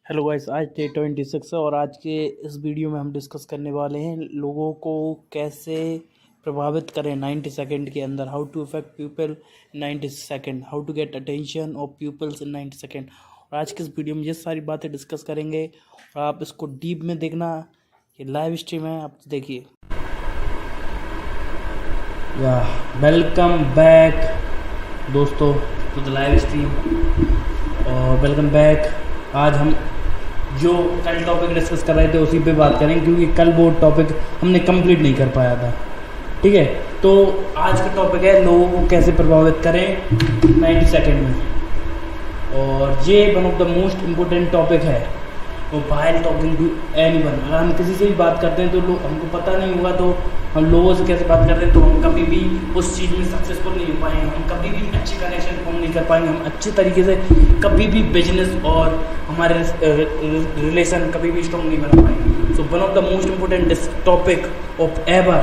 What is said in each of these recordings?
Hello guys, आज day 26 है और आज के इस वीडियो में हम डिस्कस करने वाले हैं लोगों को कैसे प्रभावित करें 90 सेकंड के अंदर। How to affect people 90 second, how to get attention of peoples in 90 second. और आज के इस वीडियो में ये सारी बातें डिस्कस करेंगे और आप इसको डीप में देखना। ये लाइव स्ट्रीम है, आप देखिए। या वेलकम बैक दोस्तों टू द लाइव स्ट्रीम और वेलकम बैक। आज हम जो कल टॉपिक डिस्कस कर रहे थे उसी पे बात करें, क्योंकि कल वो टॉपिक हमने कंप्लीट नहीं कर पाया था। ठीक है, तो आज का टॉपिक है लोगों को कैसे प्रभावित करें 90 सेकंड में। और ये one of the most important topic है। वो वाइल टॉकिंग टू एनीवन, अगर हम किसी से भी बात करते हैं तो लोग हमको पता नहीं होगा तो हम लोगों से कैसे बात करते हैं, तो हम कभी भी उस चीज़ में सक्सेसफुल नहीं हो पाएंगे, हम कभी भी अच्छे कनेक्शन फॉर्म नहीं कर पाएंगे, हम अच्छे तरीके से कभी भी बिजनेस और हमारे रिलेशन कभी भी स्ट्रॉन्ग नहीं बना पाएंगे। So one of the most important topic of ever,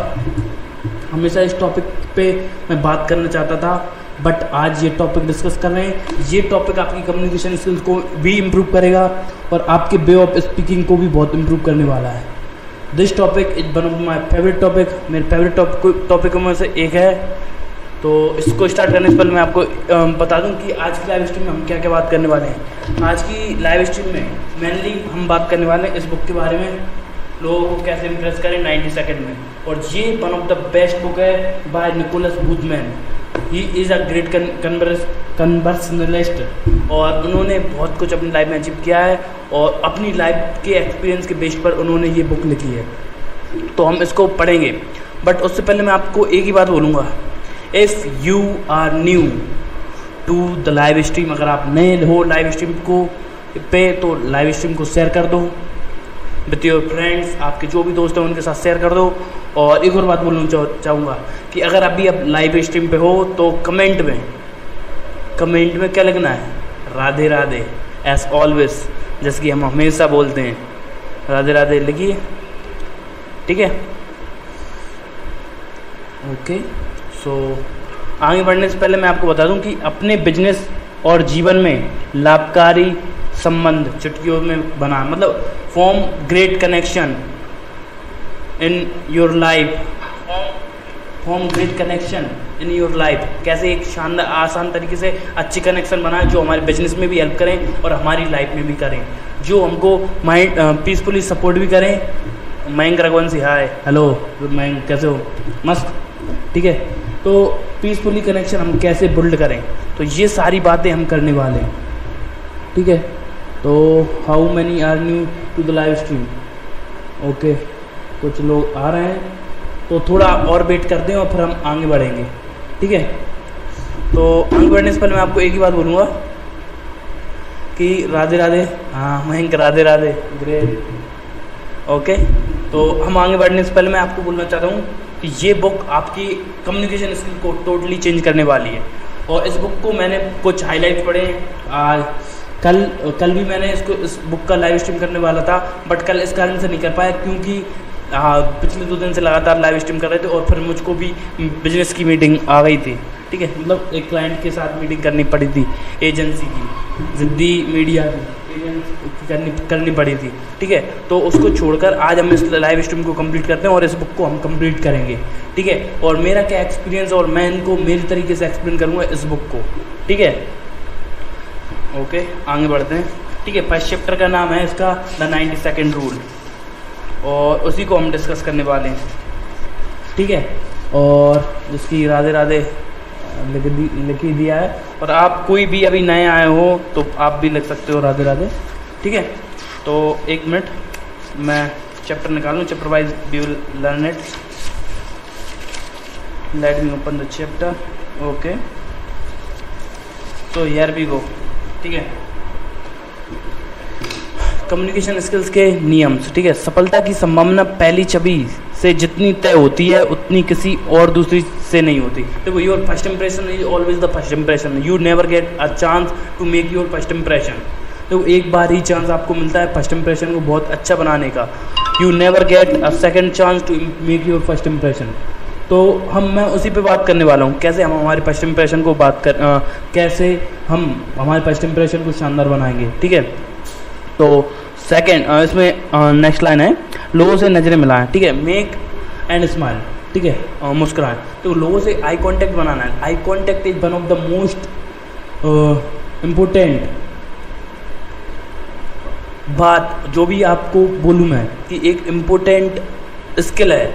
हमेशा इस टॉपिक पे मैं बात करना चाहता था, बट आज ये टॉपिक डिस्कस कर रहे हैं। ये टॉपिक आपकी कम्युनिकेशन स्किल्स को भी इम्प्रूव करेगा और आपके वे ऑफ स्पीकिंग को भी बहुत इम्प्रूव करने वाला है। This topic is one of my favourite topic, मेरे फेवरेट टॉपिकों में से एक है। तो इसको स्टार्ट करने से पहले मैं आपको बता दूं कि आज की लाइव स्ट्रीम में हम क्या क्या बात करने वाले हैं। आज की लाइव स्ट्रीम में मेनली हम बात करने वाले हैं इस बुक के बारे में, लोगों को कैसे इम्प्रेस करें 90 सेकंड में। और ये one of the best book है by Nicholas Boothman. He is a great conversationalist और उन्होंने बहुत कुछ अपनी लाइफ में अचीव किया है और अपनी लाइफ के एक्सपीरियंस के बेस पर उन्होंने ये बुक लिखी है। तो हम इसको पढ़ेंगे, बट उससे पहले मैं आपको एक ही बात बोलूँगा। If you are new to the live stream, अगर आप नए हो लाइव स्ट्रीम को पे, तो लाइव स्ट्रीम को शेयर कर दो विथ योर फ्रेंड्स, आपके जो भी दोस्त हैं उनके साथ शेयर कर दो। और एक और बात बोलना चाहूँगा कि अगर अभी आप लाइव स्ट्रीम पे हो तो कमेंट में क्या लिखना है? राधे राधे एज ऑलवेज, जैसे कि हम हमेशा बोलते हैं, राधे राधे लिखिए। ठीक है, ओके। सो आगे बढ़ने से पहले मैं आपको बता दूं कि अपने बिजनेस और जीवन में लाभकारी संबंध चुटकियों में बना, मतलब form great connection in your life, form great connection in your life. कैसे एक शानदार आसान तरीके से अच्छे कनेक्शन बनाए जो हमारे बिजनेस में भी हेल्प करें और हमारी लाइफ में भी करें, जो हमको माइंड पीसफुली सपोर्ट भी करें। मयंक रघुवंशी, हाय, हेलो मयंक, कैसे हो? मस्त, ठीक है। तो पीसफुली कनेक्शन हम कैसे बिल्ड करें, तो ये सारी बातें हम करने वाले हैं। ठीक है, तो how many are new to the live stream? Okay, कुछ लोग आ रहे हैं तो थोड़ा और वेट करते हैं और फिर हम आगे बढ़ेंगे। ठीक है, तो आगे बढ़ने से पहले मैं आपको एक ही बात बोलूँगा कि राधे राधे। हाँ मयंक, राधे राधे, ग्रेट। ओके, तो हम आगे बढ़ने से पहले मैं आपको बोलना चाहता हूँ कि ये बुक आपकी कम्युनिकेशन स्किल को टोटली चेंज करने वाली है। और इस बुक को मैंने कुछ हाईलाइट्स पढ़े हैं। कल भी मैंने इस बुक का लाइव स्ट्रीम करने वाला था, बट कल इस कारण से नहीं कर पाया क्योंकि पिछले 2 दिन से लगातार लाइव स्ट्रीम कर रहे थे और फिर मुझको भी बिजनेस की मीटिंग आ गई थी। ठीक है, मतलब एक क्लाइंट के साथ मीटिंग करनी पड़ी थी, एजेंसी की, जिद्दी मीडिया की करनी पड़ी थी। ठीक है, तो उसको छोड़कर आज हम इस लाइव स्ट्रीम को कंप्लीट करते हैं और इस बुक को हम कंप्लीट करेंगे। ठीक है, और मेरा क्या एक्सपीरियंस और मैं इनको मेरी तरीके से एक्सप्लेन करूँगा इस बुक को। ठीक है, ओके, आगे बढ़ते हैं। ठीक है, फर्स्ट चैप्टर का नाम है इसका द 90 सेकंड रूल और उसी को हम डिस्कस करने वाले हैं। ठीक है, और जिसकी राधे राधे लिख ही दिया है, और आप कोई भी अभी नए आए हो तो आप भी लिख सकते हो राधे राधे। ठीक है, तो एक मिनट मैं चैप्टर निकालूँ, chapter wise we will learn it. Let me open the chapter. Okay, तो हियर वी गो। ठीक है, कम्युनिकेशन स्किल्स के नियम्स। ठीक है, सफलता की संभावना पहली छवि से जितनी तय होती है उतनी किसी और दूसरी से नहीं होती। देखो, your first impression is always the first impression, you never get a chance to make your first impression. तो एक बार ही चांस आपको मिलता है फर्स्ट इंप्रेशन को बहुत अच्छा बनाने का। You never get a second chance to make your first impression. तो मैं उसी पे बात करने वाला हूँ, कैसे हम हमारे फर्स्ट इंप्रेशन को कैसे हम हमारे फर्स्ट इंप्रेशन को शानदार बनाएंगे। ठीक है, तो सेकंड इसमें नेक्स्ट लाइन है, लोगों से नज़रें मिलाएं, ठीक है, मेक एंड स्माइल, ठीक है, मुस्कुराएं। तो लोगों से आई कांटेक्ट बनाना है। Eye contact is one of the most important बात जो भी आपको बोलूँ मैं कि एक इम्पोर्टेंट स्किल है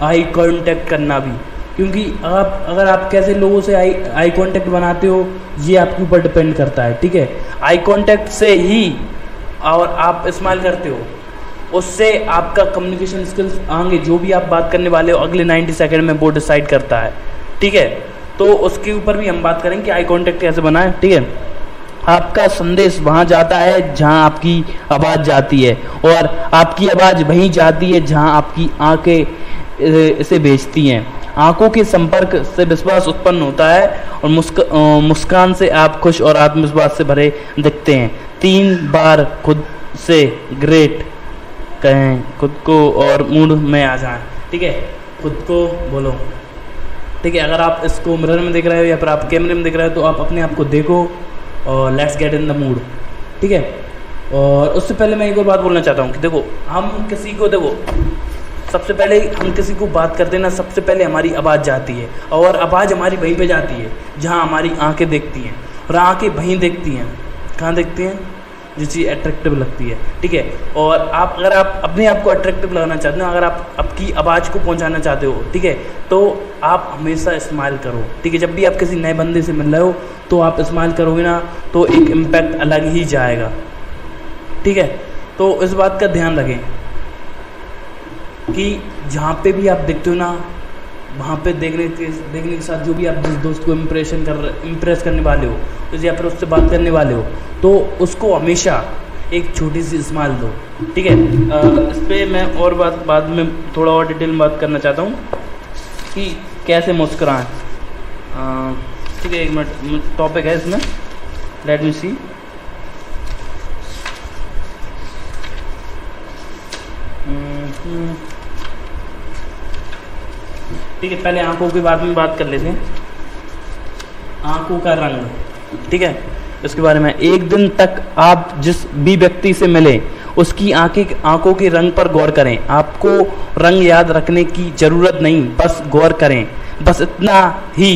आई कांटेक्ट करना भी, क्योंकि आप अगर आप कैसे लोगों से आई कांटेक्ट बनाते हो ये आपके ऊपर डिपेंड करता है, ठीक है। आई कांटेक्ट से ही और आप स्माइल करते हो उससे आपका कम्युनिकेशन स्किल्स आएंगे, जो भी आप बात करने वाले हो अगले 90 सेकंड में वो डिसाइड करता है, ठीक है। तो उसके ऊपर भी हम बात करेंगे कि आई कांटेक्ट कैसे बनाएं, ठीक है। आपका संदेश वहाँ जाता है जहाँ आपकी आवाज़ जाती है और आपकी आवाज़ वहीं जाती है जहाँ आपकी आंखें इसे भेजती हैं। आंखों के संपर्क से विश्वास उत्पन्न होता है और मुस्कान से आप खुश और आत्मविश्वास से भरे दिखते हैं। 3 बार खुद से ग्रेट कहें, खुद को और मूड में आ जाएं, ठीक है। खुद को बोलो, ठीक है। अगर आप इसको मिरर में देख रहे हो या फिर आप कैमरे में देख रहे हो तो आप अपने आप को देखो और let's get in the mood, ठीक है। और उससे पहले मैं एक और बात बोलना चाहता हूँ कि देखो हम किसी को, देखो सबसे पहले हम किसी को बात करते हैं ना, सबसे पहले हमारी आवाज़ जाती है और आवाज़ हमारी वहीं पे जाती है जहाँ हमारी आंखें देखती हैं और आंखें वहीं देखती हैं, कहाँ देखती हैं, जो चीज़ अट्रैक्टिव लगती है, ठीक है। और आप अगर आप अपने आप को अट्रैक्टिव लगाना चाहते हो, अगर आप आपकी आवाज़ को पहुंचाना चाहते हो, ठीक है, तो आप हमेशा स्माइल करो, ठीक है। जब भी आप किसी नए बंदे से मिल रहे हो तो आप स्माइल करोगे ना तो एक इम्पैक्ट अलग ही जाएगा, ठीक है। तो इस बात का ध्यान रखें कि जहाँ पे भी आप देखते हो ना वहाँ पे देखने के साथ जो भी आप जिस दोस्त को इम्प्रेस करने वाले हो या फिर उससे बात करने वाले हो तो उसको हमेशा एक छोटी सी स्माइल दो, ठीक है। इस पर मैं और बाद में थोड़ा और डिटेल में बात करना चाहता हूँ कि कैसे मुस्कुराएं, ठीक है। 1 मिनट टॉपिक है इसमें, लेट मी सी। ठीक है, पहले आंखों के बारे में बात कर लेते हैं। आंखों का रंग, ठीक है, इसके बारे में। एक दिन तक आप जिस भी व्यक्ति से मिले उसकी आंखों के रंग पर गौर करें। आपको रंग याद रखने की ज़रूरत नहीं, बस गौर करें, बस इतना ही।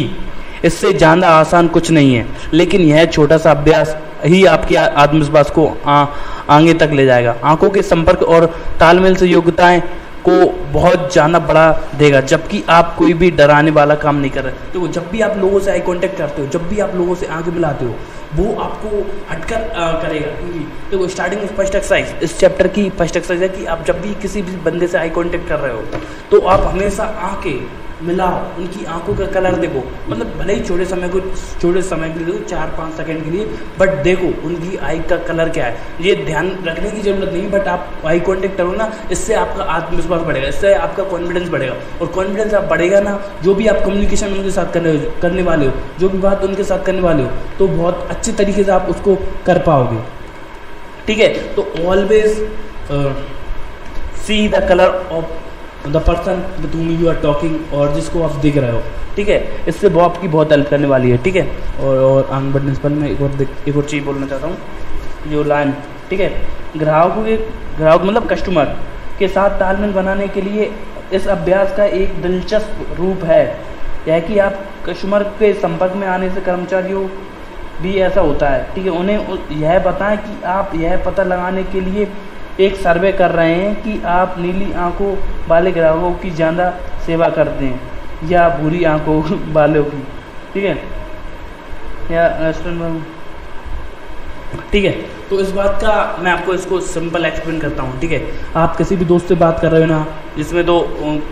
इससे ज़्यादा आसान कुछ नहीं है, लेकिन यह छोटा सा अभ्यास ही आपके आत्मविश्वास को आगे तक ले जाएगा। आंखों के संपर्क और तालमेल से योग्यताएं को बहुत ज़्यादा बढ़ा देगा, जबकि आप कोई भी डराने वाला काम नहीं कर रहे। तो जब भी आप लोगों से आई कांटेक्ट करते हो, जब भी आप लोगों से आंखें मिलाते हो, वो आपको हटकर करेगा। क्योंकि देखो स्टार्टिंग में फर्स्ट एक्सरसाइज, इस चैप्टर की फर्स्ट एक्सरसाइज है कि आप जब भी किसी भी बंदे से आई कांटेक्ट कर रहे हो तो आप हमेशा आंखें मिलाओ, उनकी आंखों का कलर देखो, मतलब भले ही छोटे समय के लिए देखो, 4-5 सेकंड के लिए, बट देखो उनकी आई का कलर क्या है। ये ध्यान रखने की जरूरत नहीं, बट आप आई कांटेक्ट करो ना, इससे आपका आत्मविश्वास बढ़ेगा, इससे आपका कॉन्फिडेंस बढ़ेगा। और कॉन्फिडेंस आप बढ़ेगा ना, जो भी आप कम्युनिकेशन उनके साथ करने वाले हो, जो भी बात उनके साथ करने वाले हो, तो बहुत अच्छे तरीके से आप उसको कर पाओगे, ठीक है। तो always see the colour of the person with whom you are talking, और जिसको आप दिख रहे हो, ठीक है। इससे वो आपकी बहुत हेल्प करने वाली है, ठीक है। और आगे बढ़ने से पहले मैं एक और चीज़ बोलना चाहता हूँ, जो लाइन, ठीक है। ग्राहक मतलब कस्टमर के साथ तालमेल बनाने के लिए इस अभ्यास का एक दिलचस्प रूप है यह कि आप कस्टमर के संपर्क में आने से कर्मचारियों भी ऐसा होता है, ठीक है, उन्हें यह बताएं कि आप यह पता लगाने के लिए एक सर्वे कर रहे हैं कि आप नीली आंखों वाले ग्राहकों की ज़्यादा सेवा करते हैं या बुरी आंखों वालों की, ठीक है, या रेस्टोरेंट, ठीक है। तो इस बात का मैं आपको इसको सिंपल एक्सप्लेन करता हूँ, ठीक है। आप किसी भी दोस्त से बात कर रहे हो ना, जिसमें तो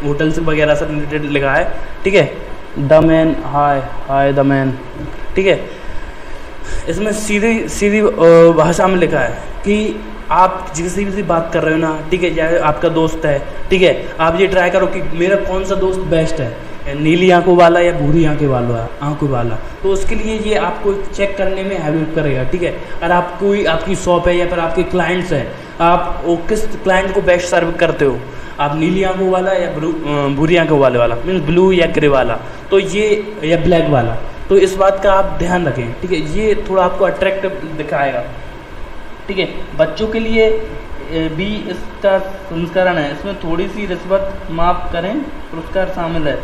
होटल से वगैरह सब रिलेटेड लिखा है, ठीक है, the man, hi the man, ठीक है। इसमें सीधी भाषा में लिखा है कि आप जिससे भी बात कर रहे हो ना, ठीक है, चाहे आपका दोस्त है, ठीक है, आप ये ट्राई करो कि मेरा कौन सा दोस्त बेस्ट है, नीली आंखों वाला या भूरी आंखों वाला। तो उसके लिए ये आपको चेक करने में हेल्प करेगा, ठीक है। अगर आप कोई आपकी शॉप है या फिर आपके क्लाइंट्स हैं, आप वो किस क्लाइंट को बेस्ट सर्व करते हो, आप नीली आंखों वाला या भूरी आंखों वाला, मीन्स ब्लू या ग्रे वाला, तो ये या ब्लैक वाला। तो इस बात का आप ध्यान रखें, ठीक है। ये थोड़ा आपको अट्रैक्टिव दिखाएगा, ठीक है। बच्चों के लिए भी इसका संस्करण है, इसमें थोड़ी सी रिश्वत माफ़ करें पुरस्कार शामिल है।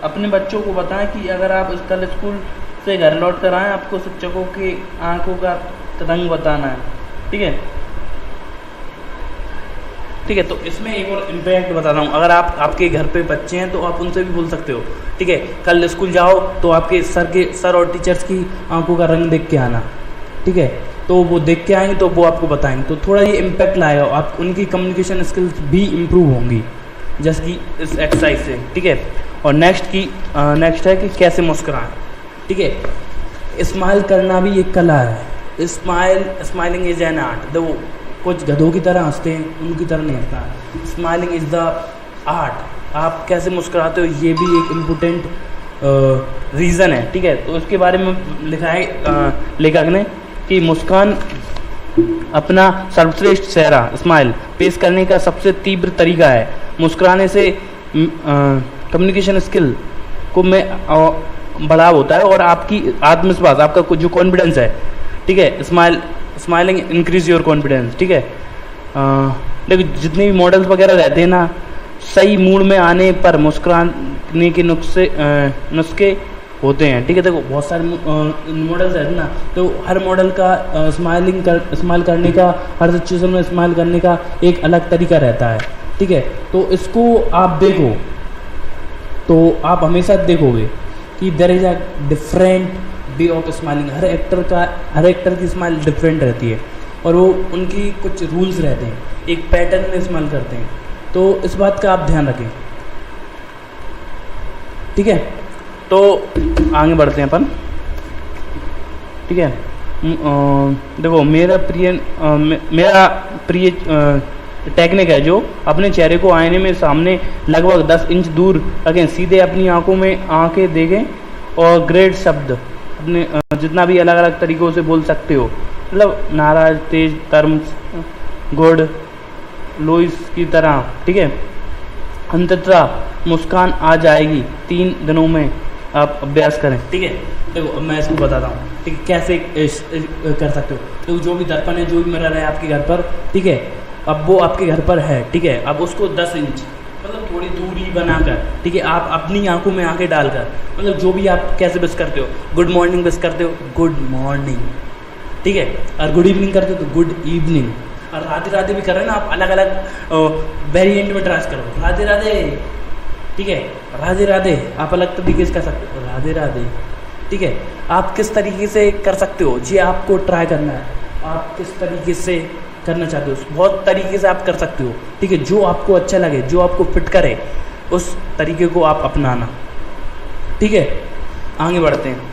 अपने बच्चों को बताएं कि अगर आप कल स्कूल से घर लौट कर आएँ, आपको शिक्षकों की आंखों का रंग बताना है, ठीक है। ठीक है, तो इसमें एक और इम्पैक्ट बता रहा हूँ। अगर आपके घर पे बच्चे हैं तो आप उनसे भी बोल सकते हो, ठीक है। कल स्कूल जाओ तो आपके सर और टीचर्स की आंखों का रंग देख के आना, ठीक है। तो वो देख के आएंगे तो वो आपको बताएंगे, तो थोड़ा ये इम्पैक्ट लाएगा, आप उनकी कम्युनिकेशन स्किल्स भी इम्प्रूव होंगी जैसे कि इस एक्सरसाइज से, ठीक है। और नेक्स्ट है कि कैसे मुस्कुराएं, ठीक है। स्माइल करना भी एक कला है। Smiling is an art. देखो कुछ गधों की तरह हंसते हैं, उनकी तरह नहीं हंसना। Smiling is the art. आप कैसे मुस्कुराते हो ये भी एक इम्पोर्टेंट रीज़न है, ठीक है। तो इसके बारे में लिखा है लेखक ने कि मुस्कान अपना सर्वश्रेष्ठ चेहरा स्माइल पेश करने का सबसे तीव्र तरीका है। मुस्कुराने से कम्युनिकेशन स्किल को में बढ़ाव होता है और आपकी आत्मविश्वास, आपका जो कॉन्फिडेंस है, ठीक है। स्माइलिंग इंक्रीज योर कॉन्फिडेंस, ठीक है। देखो जितने भी मॉडल्स वगैरह रहते हैं ना, सही मूड में आने पर मुस्कुराने के नुस्खे होते हैं, ठीक है। देखो बहुत सारे मॉडल्स हैं ना, तो हर मॉडल का स्माइल करने का, हर सिचुएशन में स्माइल करने का एक अलग तरीका रहता है, ठीक है। तो इसको आप देखो तो आप हमेशा देखोगे कि there is a different way of smiling. हर एक्टर की स्माइल डिफरेंट रहती है और वो उनकी कुछ रूल्स रहते हैं, एक पैटर्न में स्माइल करते हैं, तो इस बात का आप ध्यान रखें, ठीक है। तो आगे बढ़ते हैं अपन, ठीक है। देखो मेरा प्रिय टेक्निक है जो अपने चेहरे को आईने में सामने लगभग 10 इंच दूर रखें, सीधे अपनी आंखों में आंखें देखें और ग्रेट शब्द अपने जितना भी अलग अलग तरीक़ों से बोल सकते हो, मतलब नाराज, तेज, टर्म्स, गुड, लुइस की तरह, ठीक है। अंततः मुस्कान आ जाएगी। 3 दिनों में आप अभ्यास करें, ठीक है। देखो अब मैं इसको बताता हूँ, ठीक है, कैसे कर सकते हो। तो जो भी दर्पण है, जो भी मिरर है आपके घर पर, ठीक है, अब वो आपके घर पर है, ठीक है। अब उसको 10 इंच मतलब थोड़ी दूरी बनाकर, ठीक है, आप अपनी आंखों में आंखें डालकर, मतलब जो भी आप कैसे विश करते हो, गुड मॉर्निंग विश करते हो, गुड मॉर्निंग, ठीक है। और गुड इवनिंग करते हो तो गुड इवनिंग। और राधे राधे भी कर रहे हैं ना आप, अलग अलग वेरिएंट में ट्रांस करो, राधे राधे, ठीक है। राधे राधे आप अलग तरीके से कर सकते हो, राधे राधे, ठीक है। आप किस तरीके से कर सकते हो ये आपको ट्राई करना है, आप किस तरीके से करना चाहते हो, बहुत तरीके से आप कर सकते हो, ठीक है। जो आपको अच्छा लगे, जो आपको फिट करे, उस तरीके को आप अपनाना, ठीक है। आगे बढ़ते हैं।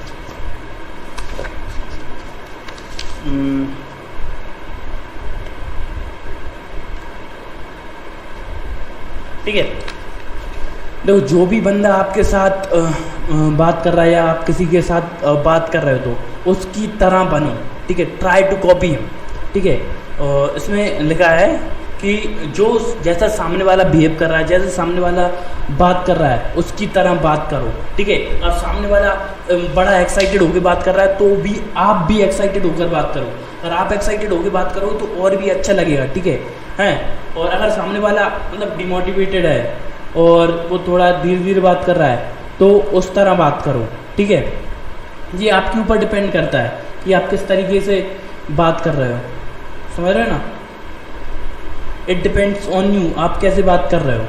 ठीक है, देखो जो भी बंदा आपके साथ बात कर रहा है या आप किसी के साथ बात कर रहे हो तो उसकी तरह बनो, ठीक है। ट्राई टू कॉपी हिम, ठीक है। इसमें लिखा है कि जो जैसा सामने वाला बिहेव कर रहा है, जैसे सामने वाला बात कर रहा है, उसकी तरह बात करो, ठीक है। और सामने वाला बड़ा एक्साइटेड होकर बात कर रहा है तो भी आप भी एक्साइटेड होकर बात करो। अगर आप एक्साइटेड होकर बात करो तो और भी अच्छा लगेगा, ठीक है हैं। और अगर सामने वाला मतलब डिमोटिवेटेड है और वो थोड़ा धीरे धीरे बात कर रहा है तो उस तरह बात करो, ठीक है। ये आपके ऊपर डिपेंड करता है कि आप किस तरीके से बात कर रहे हो, समझ रहे हो ना। इट डिपेंड्स ऑन यू, आप कैसे बात कर रहे हो।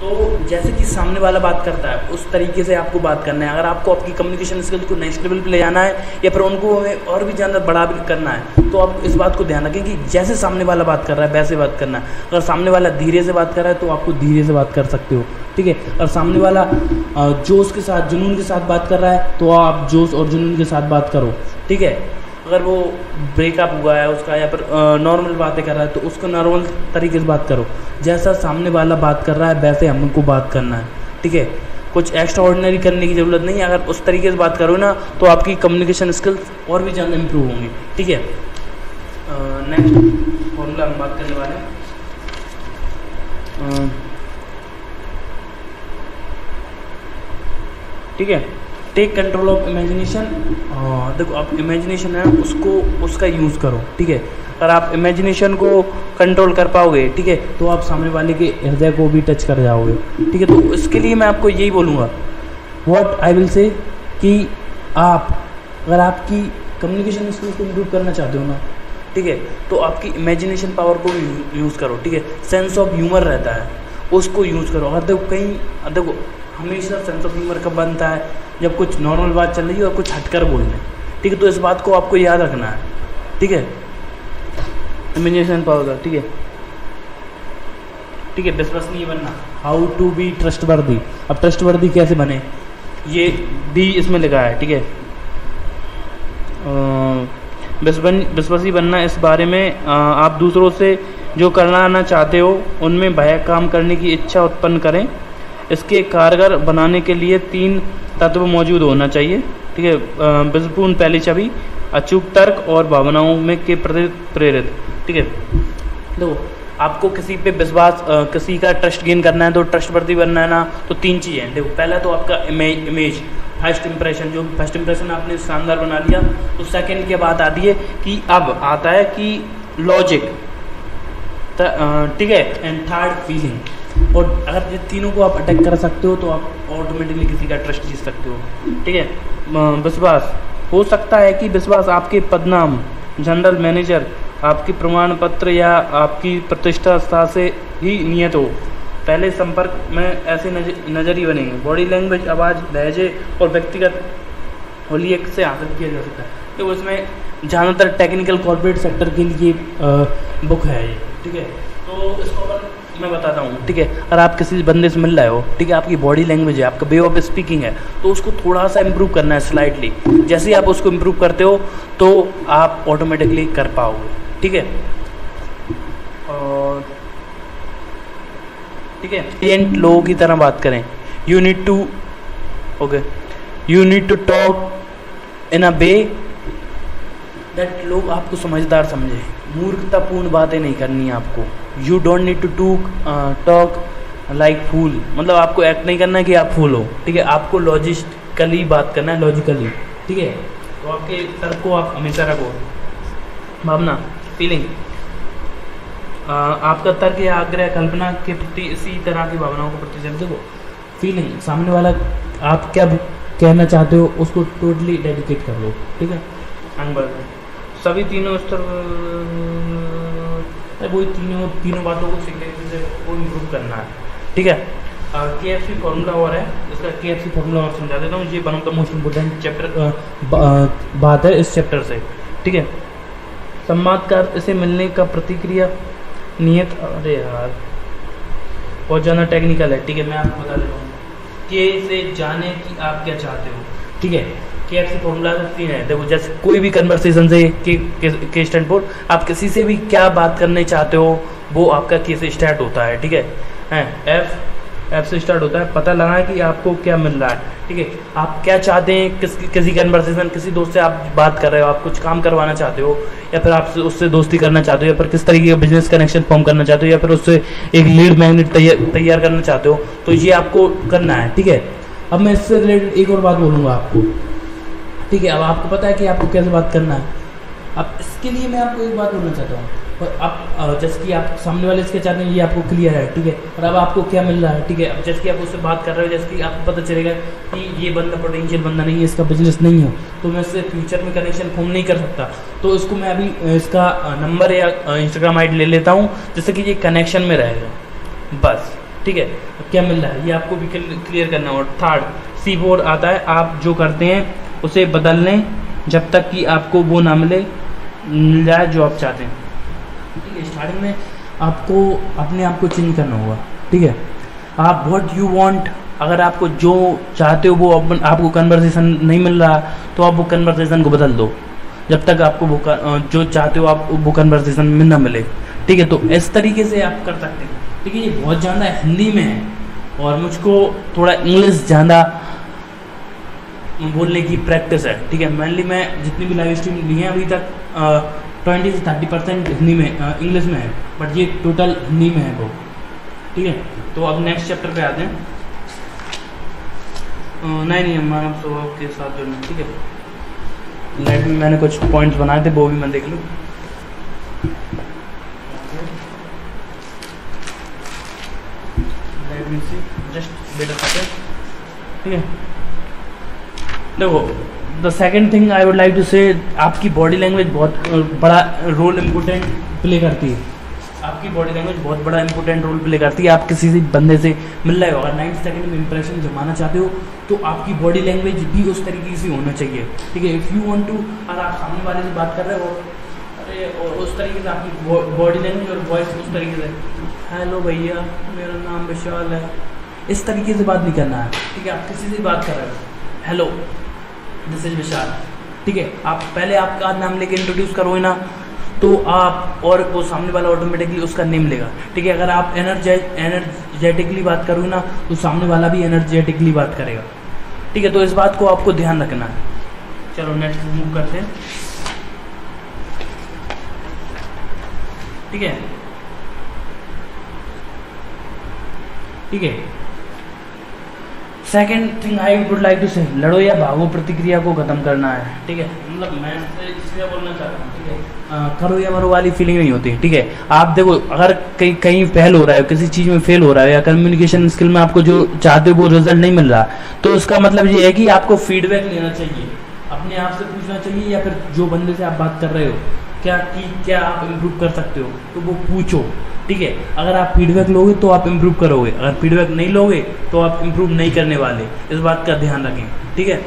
तो जैसे कि सामने वाला बात करता है उस तरीके से आपको बात करना है। अगर आपको आपकी कम्युनिकेशन स्किल्स को नेक्स्ट लेवल पे ले जाना है या फिर उनको और भी ज़्यादा बढ़ा भी करना है तो आप इस बात को ध्यान रखें कि जैसे सामने वाला बात कर रहा है वैसे बात करना है। अगर सामने वाला धीरे से बात कर रहा है तो आपको धीरे से बात कर सकते हो, ठीक है। और सामने वाला जोश के साथ, जुनून के साथ बात कर रहा है तो आप जोश और जुनून के साथ बात करो, ठीक है। अगर वो ब्रेकअप हुआ है उसका या फिर नॉर्मल बातें कर रहा है तो उसको नॉर्मल तरीके से बात करो। जैसा सामने वाला बात कर रहा है वैसे हमको बात करना है, ठीक है। कुछ एक्स्ट्रा ऑर्डिनरी करने की ज़रूरत नहीं है। अगर उस तरीके से बात करो ना तो आपकी कम्युनिकेशन स्किल्स और भी ज़्यादा इम्प्रूव होंगी, ठीक है। नेक्स्ट फॉर्मूला हम बात करने वाले हैं, ठीक है। Take control of imagination. देखो आप इमेजिनेशन है उसका यूज़ करो, ठीक है। अगर आप इमेजिनेशन को कंट्रोल कर पाओगे, ठीक है, तो आप सामने वाले के हृदय को भी टच कर जाओगे, ठीक है। तो इसके लिए मैं आपको यही बोलूँगा, व्हाट आई विल से, कि अगर आपकी कम्युनिकेशन स्किल्स को इम्प्रूव करना चाहते हो ना, ठीक है, तो आपकी इमेजिनेशन पावर को यूज़ करो, ठीक है। सेंस ऑफ ह्यूमर रहता है, उसको यूज़ करो। अगर देखो हमेशा सेंस ऑफ ह्यूमर कब बनता है, जब कुछ नॉर्मल बात चल रही है और कुछ हटकर बोल रहे, ठीक है। तो इस बात को आपको याद रखना है, ठीक है, इमेजिनेशन पावर का, ठीक है, ठीक है। विश्वसनीय बनना, हाउ टू बी ट्रस्टवर्दी। अब ट्रस्टवर्दी कैसे बने, ये डी इसमें लिखा है, ठीक है। विश्वासी बनना, इस बारे में आप दूसरों से जो करना चाहते हो उनमें भय काम करने की इच्छा उत्पन्न करें। इसके कारगर बनाने के लिए 3 तत्व मौजूद होना चाहिए, ठीक है। विश्वपूर्ण पहली छवि, अचूक तर्क और भावनाओं में के प्रति प्रेरित, ठीक है। देखो आपको किसी पे विश्वास, किसी का ट्रस्ट गेन करना है, तो ट्रस्टवर्दी बनना है ना, तो 3 चीज़ें हैं। देखो पहला तो आपका इमेज, फर्स्ट इंप्रेशन, जो फर्स्ट इंप्रेशन आपने शानदार बना लिया, तो सेकंड के बाद आती है कि अब आता है कि लॉजिक, ठीक है, एंड थर्ड फीलिंग। और अगर ये तीनों को आप अटैक कर सकते हो तो आप ऑटोमेटिकली किसी का ट्रस्ट जीत सकते हो, ठीक है। विश्वास, हो सकता है कि विश्वास आपके पदनाम, जनरल मैनेजर, आपकी प्रमाण पत्र या आपकी प्रतिष्ठा से ही नियत हो। पहले संपर्क में ऐसे नज़रिए बनेंगे। बॉडी लैंग्वेज, आवाज़, लहजे और व्यक्तिगत होलियत से हासिल किया जा सकता है। तो इसमें ज़्यादातर टेक्निकल कॉर्पोरेट सेक्टर के लिए बुक है ये, ठीक है। तो इसको मैं बताता हूँ, ठीक है। अगर आप किसी बंदे से मिल रहे हो, ठीक है, आपकी बॉडी लैंग्वेज है, आपका वे ऑफ स्पीकिंग है, तो उसको थोड़ा सा इम्प्रूव करना है स्लाइटली। जैसे ही आप उसको इम्प्रूव करते हो तो आप ऑटोमेटिकली कर पाओगे, ठीक है। और ठीक है, इंटेलिजेंट लोगों की तरह बात करें। You need to talk in a way that लोग आपको समझदार समझे। मूर्खतापूर्ण बातें नहीं करनी है आपको। You don't need to talk like fool, मतलब आपको एक्ट नहीं करना है कि आप फूल हो, ठीक है। आपको लॉजिकली बात करना है, लॉजिकली, ठीक है। तो आपके तर्क को आप हमेशा रखो। भावना, फीलिंग, आपका तर्क या आग्रह कल्पना के प्रति इसी तरह की भावनाओं को प्रति देखो। फीलिंग, सामने वाला आप क्या कहना चाहते हो उसको टोटली डेडिकेट कर लो, ठीक है। सभी तीनों स्तर, वही तीनों बातों को सीखने को इम्प्रूव करना है, ठीक है। KFC फॉर्मूला और है, इसका KFC फॉर्मूला और समझा देता हूँ। ये one of the most important chapter बात है इस चैप्टर से, ठीक है। संवाद का अर्थ, इसे मिलने का प्रतिक्रिया, नियत, अरे यार बहुत ज़्यादा टेक्निकल है, ठीक है, मैं आपको बता देता हूँ। के से जाने कि आप क्या चाहते हो, ठीक है। KFC फॉर्मूला 3 है। देखो जैसे कोई भी कन्वर्सेशन से के स्टैंड पर आप किसी से भी क्या बात करने चाहते हो वो आपका के से स्टार्ट होता है, ठीक है। एफ से स्टार्ट होता है। पता लगा कि आपको क्या मिल रहा है, ठीक है। आप क्या चाहते हैं, किसी कन्वर्सेशन, किसी दोस्त से आप बात कर रहे हो, आप कुछ काम करवाना चाहते हो, या फिर आप उससे दोस्ती करना चाहते हो, या फिर किस तरीके का बिजनेस कनेक्शन फॉर्म करना चाहते हो, या फिर उससे एक लीड मैग्नेट तैयार करना चाहते हो, तो ये आपको करना है, ठीक है। अब मैं इससे रिलेटेड एक और बात बोलूँगा आपको, ठीक है। अब आपको पता है कि आपको कैसे बात करना है। अब इसके लिए मैं आपको एक बात बोलना चाहता हूँ, और अब जैसे कि आप सामने वाले इसके चाहते हैं ये आपको क्लियर है, ठीक है। और अब आपको क्या मिल रहा है, ठीक है। अब जैसे कि आप उससे बात कर रहे हो, जैसे कि आपको पता चलेगा कि ये बंदा पोटेंशियल बंदा नहीं है, इसका बिजनेस नहीं है, तो मैं इससे फ्यूचर में कनेक्शन फॉर्म नहीं कर सकता। तो इसको मैं अभी इसका नंबर या Instagram ID ले लेता हूँ, जिससे कि ये कनेक्शन में रहेगा, बस, ठीक है। क्या मिल रहा है ये आपको भी क्लियर करना है। और थर्ड C4 आता है, आप जो करते हैं उसे बदल लें जब तक कि आपको वो ना मिल जाए जो आप चाहते हैं, ठीक है। स्टार्टिंग में आपको अपने आप को चेंज करना होगा, ठीक है। आप व्हाट यू वांट, अगर आपको जो चाहते हो वो आपको कन्वर्सेशन नहीं मिल रहा, तो आप वो कन्वर्सेशन को बदल दो जब तक आपको वो जो चाहते हो आप वो कन्वर्सेशन में ना मिले, ठीक है। तो इस तरीके से आप कर सकते हैं, ठीक है। ये बहुत ज़्यादा हिंदी में है और मुझको थोड़ा इंग्लिश ज़्यादा बोलने की प्रैक्टिस है, ठीक है। मेनली मैं जितनी भी लाइव स्ट्रीम ली है अभी तक 20 से 30% हिंदी में, इंग्लिश में है, बट ये टोटल हिंदी में है वो, ठीक है। तो अब नेक्स्ट चैप्टर पे आते हैं। नहीं नहीं, मानव स्वभाव के साथ जुड़ना, ठीक है। लाइट में मैंने कुछ पॉइंट्स बनाए थे, वो भी मैं देख लूँ। लाइट में से जस्ट वेट अ सेकंड, ठीक है। देखो, the second thing I would like to say, आपकी बॉडी लैंग्वेज बहुत बड़ा रोल इम्पोर्टेंट प्ले करती है। आपकी बॉडी लैंग्वेज बहुत बड़ा इंपॉर्टेंट रोल प्ले करती है। आप किसी से बंदे से मिल रहे हो, अगर 90 सेकंड में इंप्रेशन जमाना चाहते हो तो आपकी बॉडी लैंग्वेज भी उस तरीके से होना चाहिए, ठीक है। इफ़ यू वांट टू, अगर आप सामने वाले से बात कर रहे हो, अरे और उस तरीके से आपकी बॉडी लैंग्वेज और वॉइस उस तरीके से, हेलो भैया मेरा नाम विशाल है, इस तरीके से बात नहीं करना है, ठीक है। आप किसी से बात कर रहे हो, हेलो दिस इज विशाल, ठीक है। आप पहले आपका नाम लेके इंट्रोड्यूस करोगे ना, तो आप और वो सामने वाला ऑटोमेटिकली उसका नेम लेगा, ठीक है। अगर आप एनर्जेटिकली बात करोगे ना, तो सामने वाला भी एनर्जेटिकली बात करेगा, ठीक है। तो इस बात को आपको ध्यान रखना है। चलो नेक्स्ट मूव करते हैं, ठीक है, ठीक है। Second thing I would like to say, लड़ो या भागो प्रतिक्रिया को खत्म करना है, ठीक है। मतलब मैं इसलिए बोलना चाहता हूँ, ठीक है, करो या मरो वाली फीलिंग नहीं होती, ठीक है। आप देखो, अगर कहीं कहीं फेल हो रहा है, किसी चीज़ में फेल हो रहा है, या कम्युनिकेशन स्किल में आपको जो चाहते हो वो रिजल्ट नहीं मिल रहा, तो उसका मतलब ये है कि आपको फीडबैक लेना चाहिए, अपने आप से पूछना चाहिए, या फिर जो बंदे से आप बात कर रहे हो क्या आप इम्प्रूव कर सकते हो, तो वो पूछो, ठीक है। अगर आप फीडबैक लोगे तो आप इम्प्रूव करोगे, अगर फीडबैक नहीं लोगे तो आप इम्प्रूव नहीं करने वाले, इस बात का ध्यान रखें, ठीक है।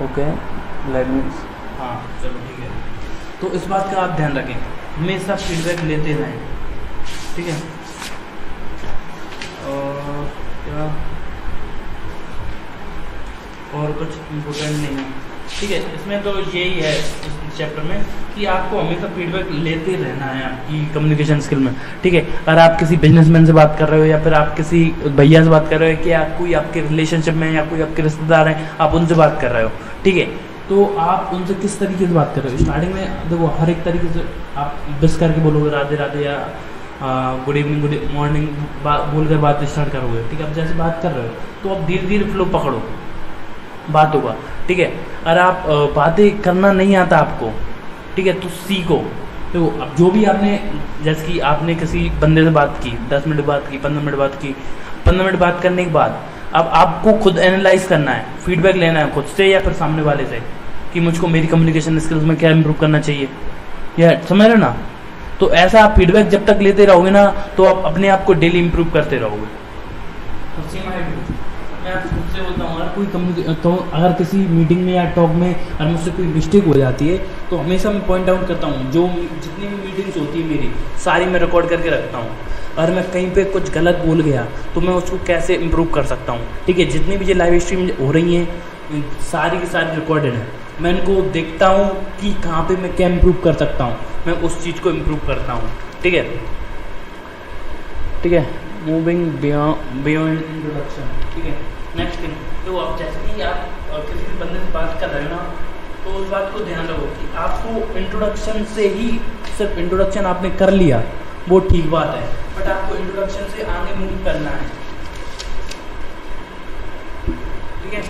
ओके, लेट मी, हाँ चलो ठीक है। तो इस बात का आप ध्यान रखें, हमेशा फीडबैक लेते रहें, ठीक है। और क्या, और कुछ इम्पोर्टेंट नहीं है, ठीक है। इसमें तो यही है इस चैप्टर में कि आपको हमेशा फीडबैक लेते रहना है आपकी कम्युनिकेशन स्किल में, ठीक है। अगर आप किसी बिजनेसमैन से बात कर रहे हो, या फिर आप किसी भैया से बात कर रहे हो, कि आप कोई आपके रिलेशनशिप में या कोई आपके रिश्तेदार हैं, आप उनसे बात कर रहे हो, ठीक है, तो आप उनसे किस तरीके से बात कर रहे हो। स्टार्टिंग में देखो, हर एक तरीके से आप बिस करके बोलोगे राधे राधे, या गुड इवनिंग गुड मॉर्निंग बोलकर बात स्टार्ट करोगे, ठीक है। अब जैसे बात कर रहे हो तो आप धीरे धीरे फ्लो पकड़ो, बात होगा, ठीक है। अगर आप बातें करना नहीं आता आपको, ठीक है, तो सीखो। तो अब जो भी आपने, जैसे कि आपने किसी बंदे से बात की, 10 मिनट बात की, 15 मिनट बात की, 15 मिनट बात करने के बाद अब आपको खुद एनालाइज करना है, फीडबैक लेना है खुद से या फिर सामने वाले से, कि मुझको मेरी कम्युनिकेशन स्किल्स में क्या इंप्रूव करना चाहिए, या समझ रहे हो ना। तो ऐसा आप फीडबैक जब तक लेते रहोगे ना, तो आप अपने आप को डेली इंप्रूव करते रहोगे। तो सेम आई डू, मैं आपसे खुद से बोलता हूँ, अगर किसी मीटिंग में या टॉक में अगर मुझसे कोई मिस्टेक हो जाती है, तो हमेशा मैं पॉइंट आउट करता हूँ। जो जितनी भी मीटिंग्स होती है मेरी, सारी मैं रिकॉर्ड करके रखता हूँ। अगर मैं कहीं पे कुछ गलत बोल गया तो मैं उसको कैसे इम्प्रूव कर सकता हूँ, ठीक है। जितनी भी ये लाइव स्ट्रीम हो रही हैं, सारी की सारी रिकॉर्डेड है। मैं इनको देखता हूँ कि कहाँ पे मैं क्या इम्प्रूव कर सकता हूँ, मैं उस चीज़ को इम्प्रूव करता हूँ, ठीक है, ठीक है। मूविंग बियॉन्ड इंट्रोडक्शन, ठीक है। नेक्स्ट थिंग, तो आप जैसे कि आप किसी बंदे से बात कर रहे हो ना, तो उस बात को ध्यान रखो कि आपको इंट्रोडक्शन से ही, सिर्फ इंट्रोडक्शन आपने कर लिया वो ठीक बात है, बट आपको इंट्रोडक्शन से आगे मूव करना है, ठीक है।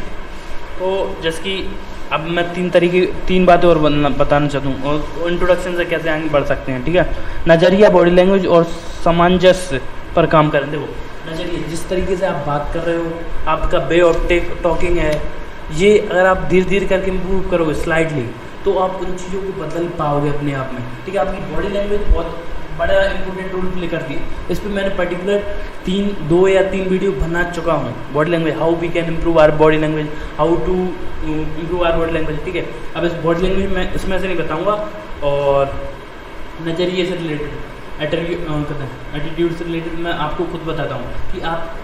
तो जैसे कि अब मैं तीन बातें और बताना चाहता हूँ, और इंट्रोडक्शन से कैसे आगे बढ़ सकते हैं, ठीक है। नज़रिया, बॉडी लैंग्वेज और सामंजस्य पर काम करें। देखो, नज़रिए, जिस तरीके से आप बात कर रहे हो, आपका वे ऑफ टॉकिंग है, ये अगर आप धीरे धीरे करके इम्प्रूव करोगे स्लाइडली, तो आप उन चीज़ों को बदल पाओगे अपने आप में, ठीक है। आपकी बॉडी लैंग्वेज बहुत बड़ा इंपॉर्टेंट रोल प्ले करती है। इस पर मैंने पर्टिकुलर 2 या 3 वीडियो बना चुका हूँ। Body language, how we can improve our body language, how to improve our body language, ठीक है। अब इस बॉडी लैंग्वेज मैं इसमें से नहीं बताऊँगा, और नज़रिए से रिलेटेड, एटीट्यूड से रिलेटेड मैं आपको खुद बताता हूँ कि आप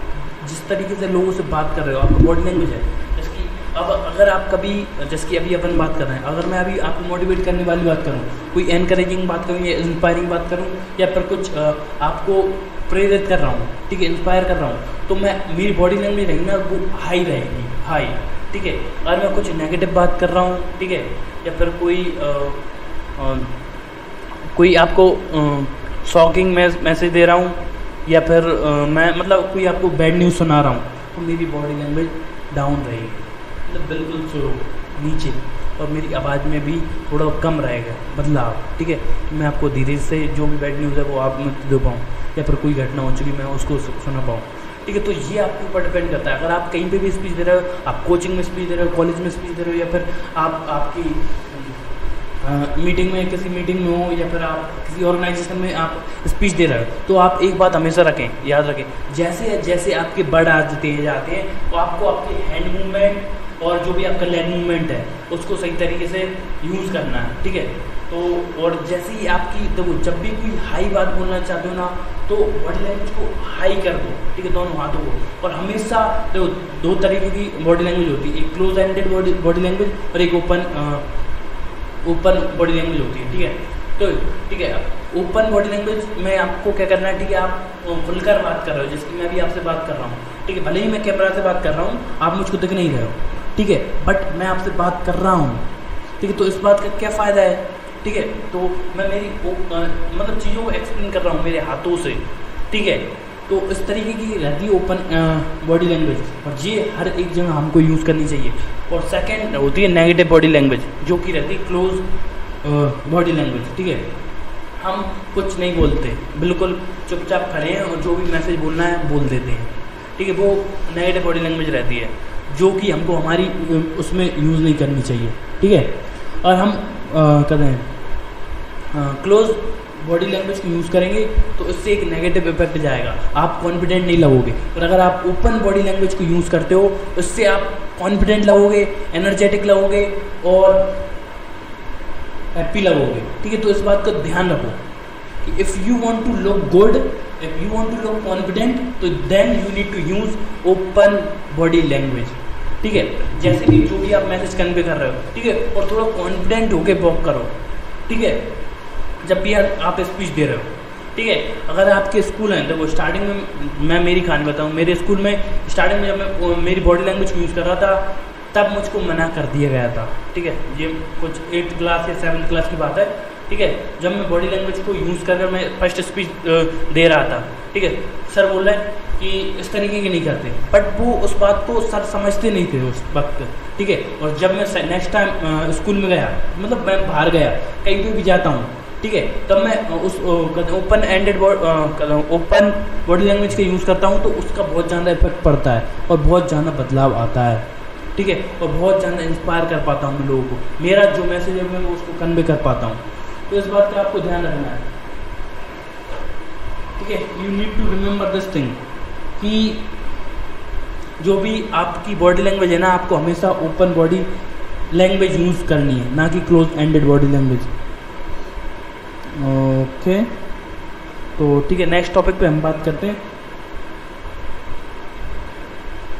जिस तरीके से लोगों से बात कर रहे हो, आपका बॉडी लैंग्वेज है। जैसे कि अब अगर आप कभी, जैसे कि अभी अपन बात कर रहे हैं, अगर मैं अभी आपको मोटिवेट करने वाली बात करूँ, कोई एनकरेजिंग बात करूँ या इंस्पायरिंग बात करूँ, या फिर कुछ आपको प्रेरित कर रहा हूँ, ठीक है, इंस्पायर कर रहा हूँ, तो मैं, मेरी बॉडी लैंग्वेज रहेगी ना, वो हाई रहेगी, हाई, ठीक है। अगर मैं कुछ नेगेटिव बात कर रहा हूँ, ठीक है, या फिर कोई आपको शॉकिंग मैसेज दे रहा हूँ, या फिर मैं मतलब कोई आपको बैड न्यूज़ सुना रहा हूँ, तो मेरी बॉडी लैंग्वेज डाउन रहेगी, मतलब बिल्कुल स्लो नीचे, और मेरी आवाज़ में भी थोड़ा कम रहेगा बदलाव, ठीक है। मैं आपको धीरे से जो भी बैड न्यूज़ है वो आप में दे पाऊँ, या फिर कोई घटना हो चुकी मैं उसको सुना पाऊँ, ठीक है। तो ये आपके ऊपर डिपेंड करता है। अगर आप कहीं पे भी स्पीच दे रहे हो, आप कोचिंग में स्पीच दे रहे हो, कॉलेज में स्पीच दे रहे हो, या फिर आप आपकी मीटिंग में, किसी मीटिंग में हो, या फिर आप किसी ऑर्गेनाइजेशन में आप स्पीच दे रहे हो, तो आप एक बात हमेशा रखें, याद रखें, जैसे जैसे आपके वर्ड आते जाते हैं तो आपको आपके हैंड मूवमेंट और जो भी आपका लेग मूवमेंट है उसको सही तरीके से यूज़ करना है, ठीक है। तो और जैसे ही आपकी देखो, जब भी कोई हाई बात बोलना चाहते हो ना, तो बॉडी लैंग्वेज को हाई कर दो, ठीक है, दोनों हाथों को। और हमेशा देखो, दो तरीके की बॉडी लैंग्वेज होती है, एक क्लोज एंडेड बॉडी लैंग्वेज और एक ओपन बॉडी लैंग्वेज होती है, ठीक है। तो ठीक है, ओपन बॉडी लैंग्वेज में आपको क्या करना है, ठीक है, आप खुलकर बात कर रहे हो, जैसे कि मैं भी आपसे बात कर रहा हूँ, ठीक है, भले ही मैं कैमरा से बात कर रहा हूँ, आप मुझको दिख नहीं रहे हो, ठीक है, बट मैं आपसे बात कर रहा हूँ, ठीक है। तो इस बात का क्या फ़ायदा है, ठीक है। तो मैं मेरी मतलब चीज़ों को एक्सप्लेन कर रहा हूँ मेरे हाथों से, ठीक है। तो इस तरीके की रहती है ओपन बॉडी लैंग्वेज, और ये हर एक जगह हमको यूज़ करनी चाहिए। और सेकंड होती है नेगेटिव बॉडी लैंग्वेज, जो कि रहती है क्लोज बॉडी लैंग्वेज, ठीक है। हम कुछ नहीं बोलते, बिल्कुल चुपचाप खड़े हैं और जो भी मैसेज बोलना है बोल देते हैं, ठीक है। वो नेगेटिव बॉडी लैंग्वेज रहती है, जो कि हमको हमारी उसमें यूज़ नहीं करनी चाहिए, ठीक है। और हम कहते हैं क्लोज बॉडी लैंग्वेज को यूज़ करेंगे तो इससे एक नेगेटिव इफेक्ट जाएगा, आप कॉन्फिडेंट नहीं लगोगे। और अगर आप ओपन बॉडी लैंग्वेज को यूज़ करते हो, इससे आप कॉन्फिडेंट लगोगे, एनर्जेटिक लगोगे और हैप्पी लगोगे, ठीक है। तो इस बात का ध्यान रखो कि if you want to look good, if you want to look confident, तो then you need to use open body language, ठीक है। जैसे कि जो भी आप मैसेज कन्वे कर रहे हो, ठीक है, और थोड़ा कॉन्फिडेंट होके वॉक करो, ठीक है, जब भी आप स्पीच दे रहे हो, ठीक है। अगर आपके स्कूल हैं तो वो स्टार्टिंग में, मैं मेरी कहानी बताऊँ, मेरे स्कूल में स्टार्टिंग में जब मैं मेरी बॉडी लैंग्वेज को यूज़ कर रहा था, तब मुझको मना कर दिया गया था, ठीक है। ये कुछ 8th क्लास या 7th क्लास की बात है, ठीक है। जब मैं बॉडी लैंग्वेज को यूज़ कर मैं फर्स्ट स्पीच दे रहा था, ठीक है, सर बोल रहे हैं कि इस तरीके की नहीं करते, बट वो उस बात को सर समझते नहीं थे उस वक्त, ठीक है। और जब मैं नेक्स्ट टाइम स्कूल में गया, मतलब मैं बाहर गया, कहीं पे भी जाता हूँ, ठीक है, तब मैं उस ओपन बॉडी लैंग्वेज का यूज़ करता हूँ, तो उसका बहुत ज़्यादा इफेक्ट पड़ता है और बहुत ज़्यादा बदलाव आता है, ठीक है। और बहुत ज़्यादा इंस्पायर कर पाता हूँ मैं लोगों को, मेरा जो मैसेज है मैं उसको कन्वे कर पाता हूँ। तो इस बात का आपको ध्यान रखना है, ठीक है। You need to remember this thing कि जो भी आपकी बॉडी लैंग्वेज है ना, आपको हमेशा ओपन बॉडी लैंग्वेज यूज़ करनी है, ना कि close ended body language. Okay, तो ठीक है, नेक्स्ट टॉपिक पे हम बात करते हैं।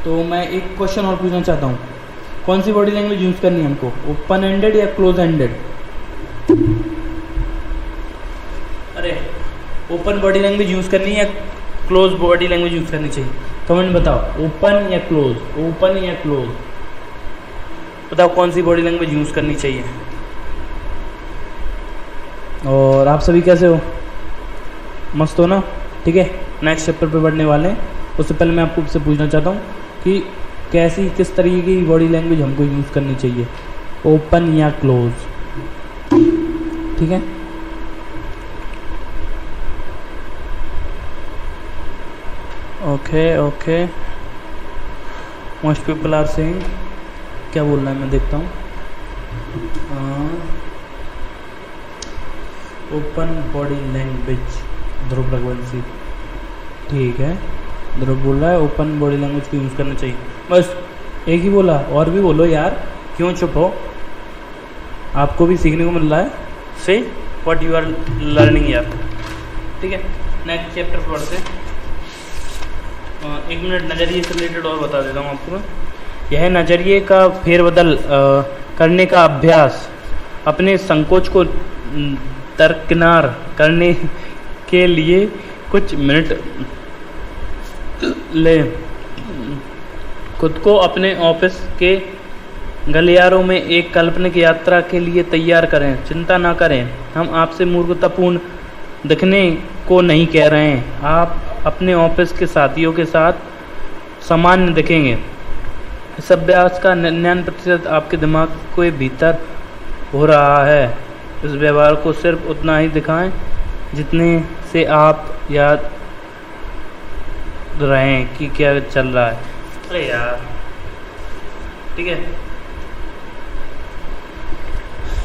तो मैं एक क्वेश्चन और पूछना चाहता हूँ, कौन सी बॉडी लैंग्वेज यूज़ करनी है हमको, ओपन एंडेड या क्लोज एंडेड? अरे, ओपन बॉडी लैंग्वेज यूज़ करनी है या क्लोज बॉडी लैंग्वेज यूज़ करनी चाहिए? कमेंट बताओ, ओपन या क्लोज, ओपन या क्लोज, बताओ कौन सी बॉडी लैंग्वेज यूज़ करनी चाहिए। और आप सभी कैसे हो, मस्त हो ना? ठीक है, नेक्स्ट चैप्टर पे बढ़ने वाले हैं। उससे पहले मैं आपको से पूछना चाहता हूँ कि कैसी, किस तरीके की बॉडी लैंग्वेज हमको यूज़ करनी चाहिए, ओपन या क्लोज, ठीक है। Okay okay, most people are saying, क्या बोल रहा है मैं देखता हूँ। Open body language, Dhruv Raghuvanshi, ठीक है। ध्रुव बोल रहा है ओपन बॉडी लैंग्वेज को यूज़ करना चाहिए, बस एक ही बोला, और भी बोलो यार, क्यों चुप हो, आपको भी सीखने को मिल रहा है। से व्हाट यू आर लर्निंग यार, ठीक है। नेक्स्ट चैप्टर पर बढ़ते हैं। एक मिनट, नज़रिए से रिलेटेड और बता देता हूँ आपको। यह नज़रिए का फेरबदल करने का अभ्यास, अपने संकोच को दरकिनार करने के लिए कुछ मिनट ले, खुद को अपने ऑफिस के गलियारों में एक काल्पनिक यात्रा के लिए तैयार करें। चिंता ना करें, हम आपसे मूर्खतापूर्ण दिखने को नहीं कह रहे हैं। आप अपने ऑफिस के साथियों के साथ सामान्य दिखेंगे। इस अभ्यास का 99% आपके दिमाग के भीतर हो रहा है। इस व्यवहार को सिर्फ उतना ही दिखाएं जितने से आप याद रहें कि क्या चल रहा है। अरे यार, ठीक है,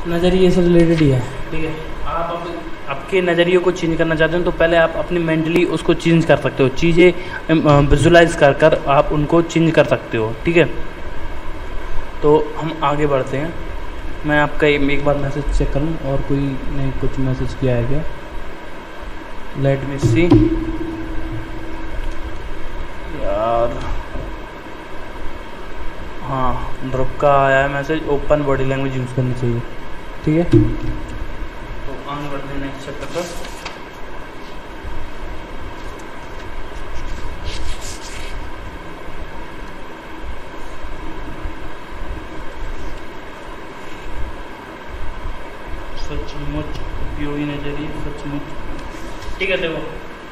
नज़रिए से रिलेटेड ही है। ठीक है, आप अब आपके नज़रिए को चेंज करना चाहते हैं तो पहले आप अपनी मेंटली उसको चेंज कर सकते हो, चीज़ें विजुलाइज कर कर आप उनको चेंज कर सकते हो। ठीक है, तो हम आगे बढ़ते हैं। मैं आपका एक बार मैसेज चेक करूं और कोई ने कुछ मैसेज किया है क्या? लेट मी सी यार, हाँ, ध्रुव का आया है message, open body language use करनी चाहिए। ठीक है, तो आगे बढ़ते हैं नेक्स्ट चैप्टर पर। सचमुच उपयोगी नज़रिए, सचमुच। ठीक है, देखो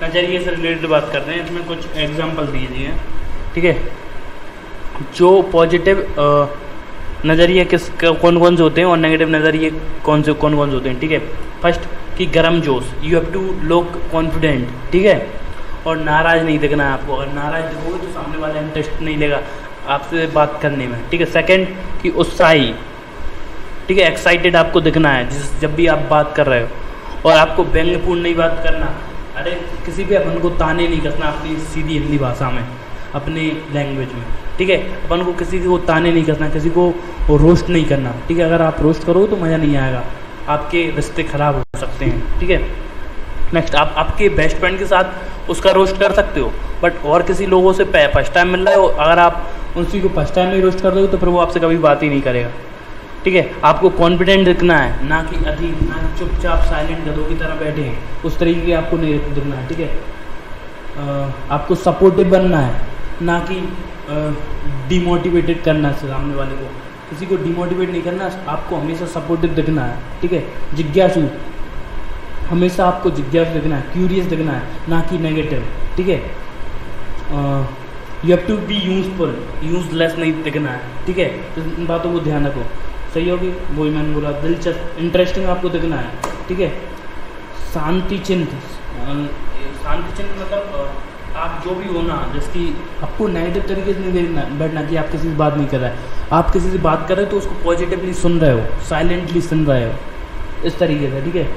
नज़रिए से रिलेटेड बात करते हैं, इसमें कुछ एग्जांपल दिए हैं। ठीक है, जो पॉजिटिव नज़रिए कौन कौन से होते हैं और नेगेटिव नज़रिए कौन से होते हैं। ठीक है, फर्स्ट कि गर्म जोश, you have to look confident. ठीक है, और नाराज़ नहीं दिखना है आपको, अगर नाराज़ दिखोगे तो सामने वाला इंटरेस्ट नहीं लेगा आपसे बात करने में। ठीक है, सेकंड कि उत्साही, ठीक है, एक्साइटेड आपको दिखना है जब भी आप बात कर रहे हो, और आपको व्यंग्यपूर्ण नहीं बात करना। अरे किसी भी अपन को ताने नहीं कसना अपनी सीधी हिंदी भाषा में, अपने लैंग्वेज में। ठीक है, अपन को किसी को ताने नहीं कसना, किसी को रोस्ट नहीं करना। ठीक है, अगर आप रोस्ट करो तो मज़ा नहीं आएगा, आपके रिश्ते ख़राब हो सकते हैं। ठीक है, नेक्स्ट आप आपके बेस्ट फ्रेंड के साथ उसका रोस्ट कर सकते हो, बट और किसी लोगों से फर्स्ट टाइम मिल रहा है, अगर आप उसी को फर्स्ट टाइम में रोस्ट कर दोगे तो फिर वो आपसे कभी बात ही नहीं करेगा। ठीक है, आपको कॉन्फिडेंट दिखना है, ना कि अधिक, ना कि चुपचाप साइलेंट गधों की तरह बैठे हैं, उस तरीके के आपको नहीं दिखना है। ठीक है, आपको सपोर्टिव बनना है, ना कि डिमोटिवेटेड करना है सामने वाले को। किसी को डिमोटिवेट नहीं करना, आपको हमेशा सपोर्टिव दिखना है। ठीक है, जिज्ञासु, हमेशा आपको जिज्ञासु दिखना है, क्यूरियस दिखना है, ना कि नेगेटिव। ठीक है, you have to be useful, useless नहीं दिखना है। ठीक है, इन बातों को ध्यान रखो। सही होगी, वही मैंने बोला, दिलचस्प, इंटरेस्टिंग आपको दिखना है। ठीक है, शांति चिंत, मतलब आप जो भी हो ना, जिसकी आपको नेगेटिव तरीके से नहीं देखना बैठना कि आप किसी से बात नहीं कर रहे हैं। आप किसी से बात कर रहे हो तो उसको पॉजिटिवली सुन रहे हो, साइलेंटली सुन रहे हो, इस तरीके से। ठीक है,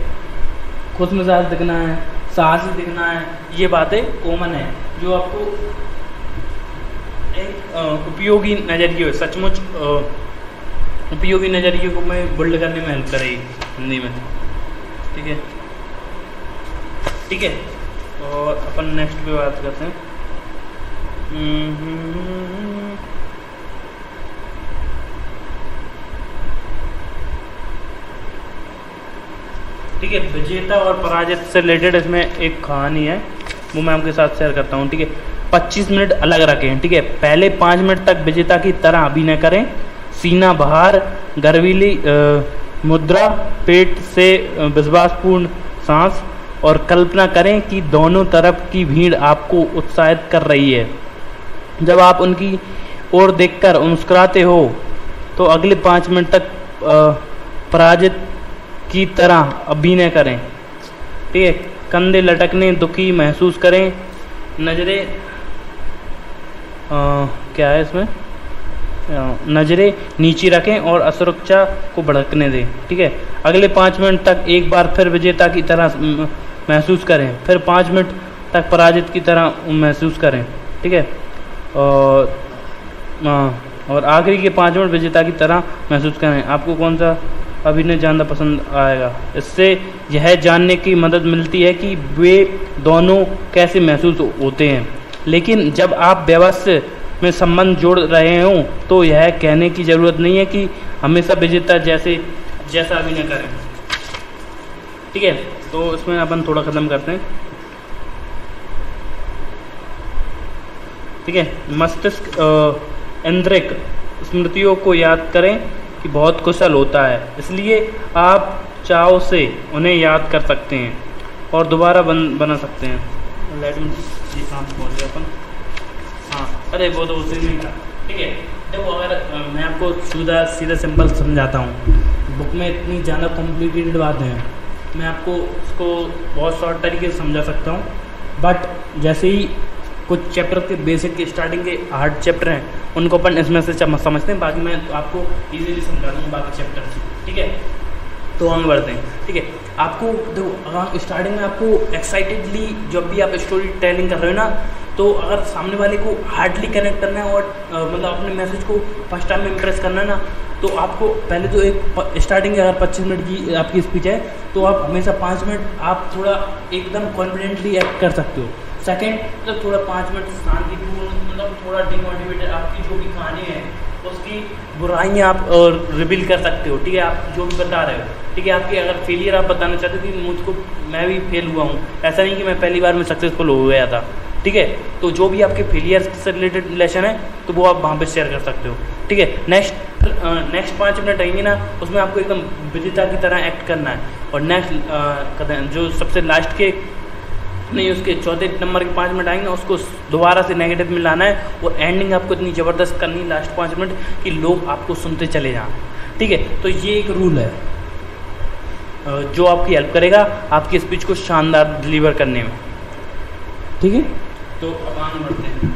खुश मिजाज दिखना है, साहसी दिखना है, ये बातें कॉमन है जो आपको एक उपयोगी नज़रिए, सचमुच उपयोगी नज़रिए को मैं बिल्ड करने में हेल्प करेगी हिंदी में। ठीक है, ठीक है, और अपन नेक्स्ट पे बात करते हैं। ठीक है, विजेता और पराजित से रिलेटेड इसमें एक कहानी है, वो मैं आपके साथ शेयर करता हूँ। ठीक है, 25 मिनट अलग रखें। ठीक है, पहले 5 मिनट तक विजेता की तरह अभिनय करें, सीना बाहर, गर्वीली मुद्रा, पेट से विश्वासपूर्ण सांस, और कल्पना करें कि दोनों तरफ की भीड़ आपको उत्साहित कर रही है। जब आप उनकी ओर देखकर मुस्कुराते हो तो अगले 5 मिनट तक पराजित की तरह अभिनय करें। ठीक है, कंधे लटकने, दुखी महसूस करें, नज़रें क्या है इसमें, नज़रें नीचे रखें और असुरक्षा को भड़कने दें। ठीक है, अगले 5 मिनट तक एक बार फिर विजेता की तरह महसूस करें, फिर 5 मिनट तक पराजित की तरह महसूस करें। ठीक है, और आखिरी के 5 मिनट विजेता की तरह महसूस करें। आपको कौन सा अभिनय ज़्यादा पसंद आएगा? इससे यह जानने की मदद मिलती है कि वे दोनों कैसे महसूस होते हैं। लेकिन जब आप व्यवस्था में संबंध जोड़ रहे हों तो यह कहने की ज़रूरत नहीं है कि हमेशा विजेता जैसा अभिनय करें। ठीक है, तो इसमें अपन थोड़ा ख़त्म करते हैं। ठीक है, मस्तिष्क इंद्रिक स्मृतियों को याद करें कि बहुत कुशल होता है, इसलिए आप चाव से उन्हें याद कर सकते हैं और दोबारा बना सकते हैं। लेट मी ये काम खोल दिया अपन। हाँ, अरे वो तो उसी में था। ठीक है, देखो अगर मैं आपको सीधा सिंपल समझाता हूँ, बुक में इतनी ज़्यादा कॉम्प्लिकेटेड बातें हैं, मैं आपको उसको बहुत शॉर्ट तरीके से समझा सकता हूँ, बट जैसे ही कुछ चैप्टर के बेसिक के स्टार्टिंग के हार्ड चैप्टर हैं उनको अपन इसमें से समझते हैं, बाकी मैं आपको इजीली समझा दूँगा बाकी चैप्टर, ठीक है। तो आगे बढ़ते हैं, ठीक है। आपको देखो स्टार्टिंग में आपको एक्साइटेडली जब भी आप स्टोरी टेलिंग कर रहे हो ना, तो अगर सामने वाले को हार्डली कनेक्ट करना है और मतलब अपने मैसेज को फर्स्ट टाइम में इम्प्रेस करना है ना, तो आपको पहले तो एक स्टार्टिंग अगर 25 मिनट की आपकी स्पीच है तो आप हमेशा 5 मिनट आप थोड़ा एकदम कॉन्फिडेंटली एक्ट कर सकते हो। सेकेंड मतलब थोड़ा 5 मिनट शांतिपूर्ण, मतलब थोड़ा डिमोटिवेटेड, आपकी जो भी कहानी है उसकी बुराइयाँ आप रिवील कर सकते हो, ठीक है। आप जो भी बता रहे हो, ठीक है। आपके अगर फेलियर आप बताना चाहते हो कि मुझको मैं भी फेल हुआ हूँ, ऐसा नहीं कि मैं पहली बार में सक्सेसफुल हो गया था, ठीक है। तो जो भी आपके फेलियर से रिलेटेड लेसन है तो वो आप वहाँ पे शेयर कर सकते हो, ठीक है। नेक्स्ट 5 मिनट रहेंगे ना, उसमें आपको एकदम विजेता की तरह एक्ट करना है, और नेक्स्ट जो सबसे लास्ट के नहीं उसके चौथे नंबर के 5 मिनट आएंगे ना, उसको दोबारा से नेगेटिव में लाना है, और एंडिंग आपको इतनी ज़बरदस्त करनी है लास्ट 5 मिनट कि लोग आपको सुनते चले जाएं, ठीक है। तो ये एक रूल है जो आपकी हेल्प करेगा आपकी स्पीच को शानदार डिलीवर करने में, ठीक है। तो अब आगे बढ़ते हैं।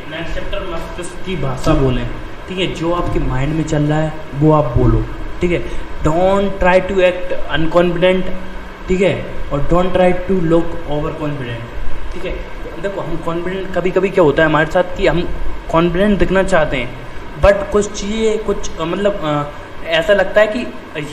नेक्स्ट चैप्टर मस्तिष्क की भाषा बोलें, ठीक है। जो आपके माइंड में चल रहा है वो आप बोलो, ठीक है। Don't try to act unconfident, ठीक है, और don't try to look overconfident, ठीक है। देखो हम कॉन्फिडेंट, कभी कभी क्या होता है हमारे साथ कि हम कॉन्फिडेंट दिखना चाहते हैं, बट कुछ चीज़ें कुछ मतलब ऐसा लगता है कि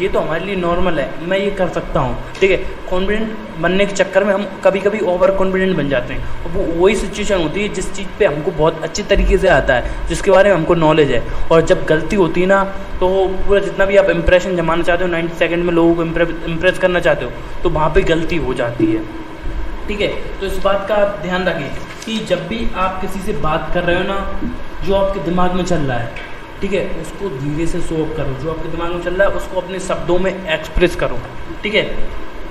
ये तो हमारे लिए नॉर्मल है, मैं ये कर सकता हूँ, ठीक है। कॉन्फिडेंट बनने के चक्कर में हम कभी कभी ओवर कॉन्फिडेंट बन जाते हैं, और वो वही सिचुएशन होती है जिस चीज़ पे हमको बहुत अच्छी तरीके से आता है, जिसके बारे में हमको नॉलेज है, और जब गलती होती है ना तो पूरा जितना भी आप इंप्रेशन जमाना चाहते हो 90 सेकेंड में लोगों को इम्प्रेस करना चाहते हो, तो वहाँ पर गलती हो जाती है, ठीक है। तो इस बात का आप ध्यान रखें कि जब भी आप किसी से बात कर रहे हो ना, जो आपके दिमाग में चल रहा है, ठीक है, उसको धीरे से शो ऑफ करो। जो आपके दिमाग में चल रहा है उसको अपने शब्दों में एक्सप्रेस करो, ठीक है।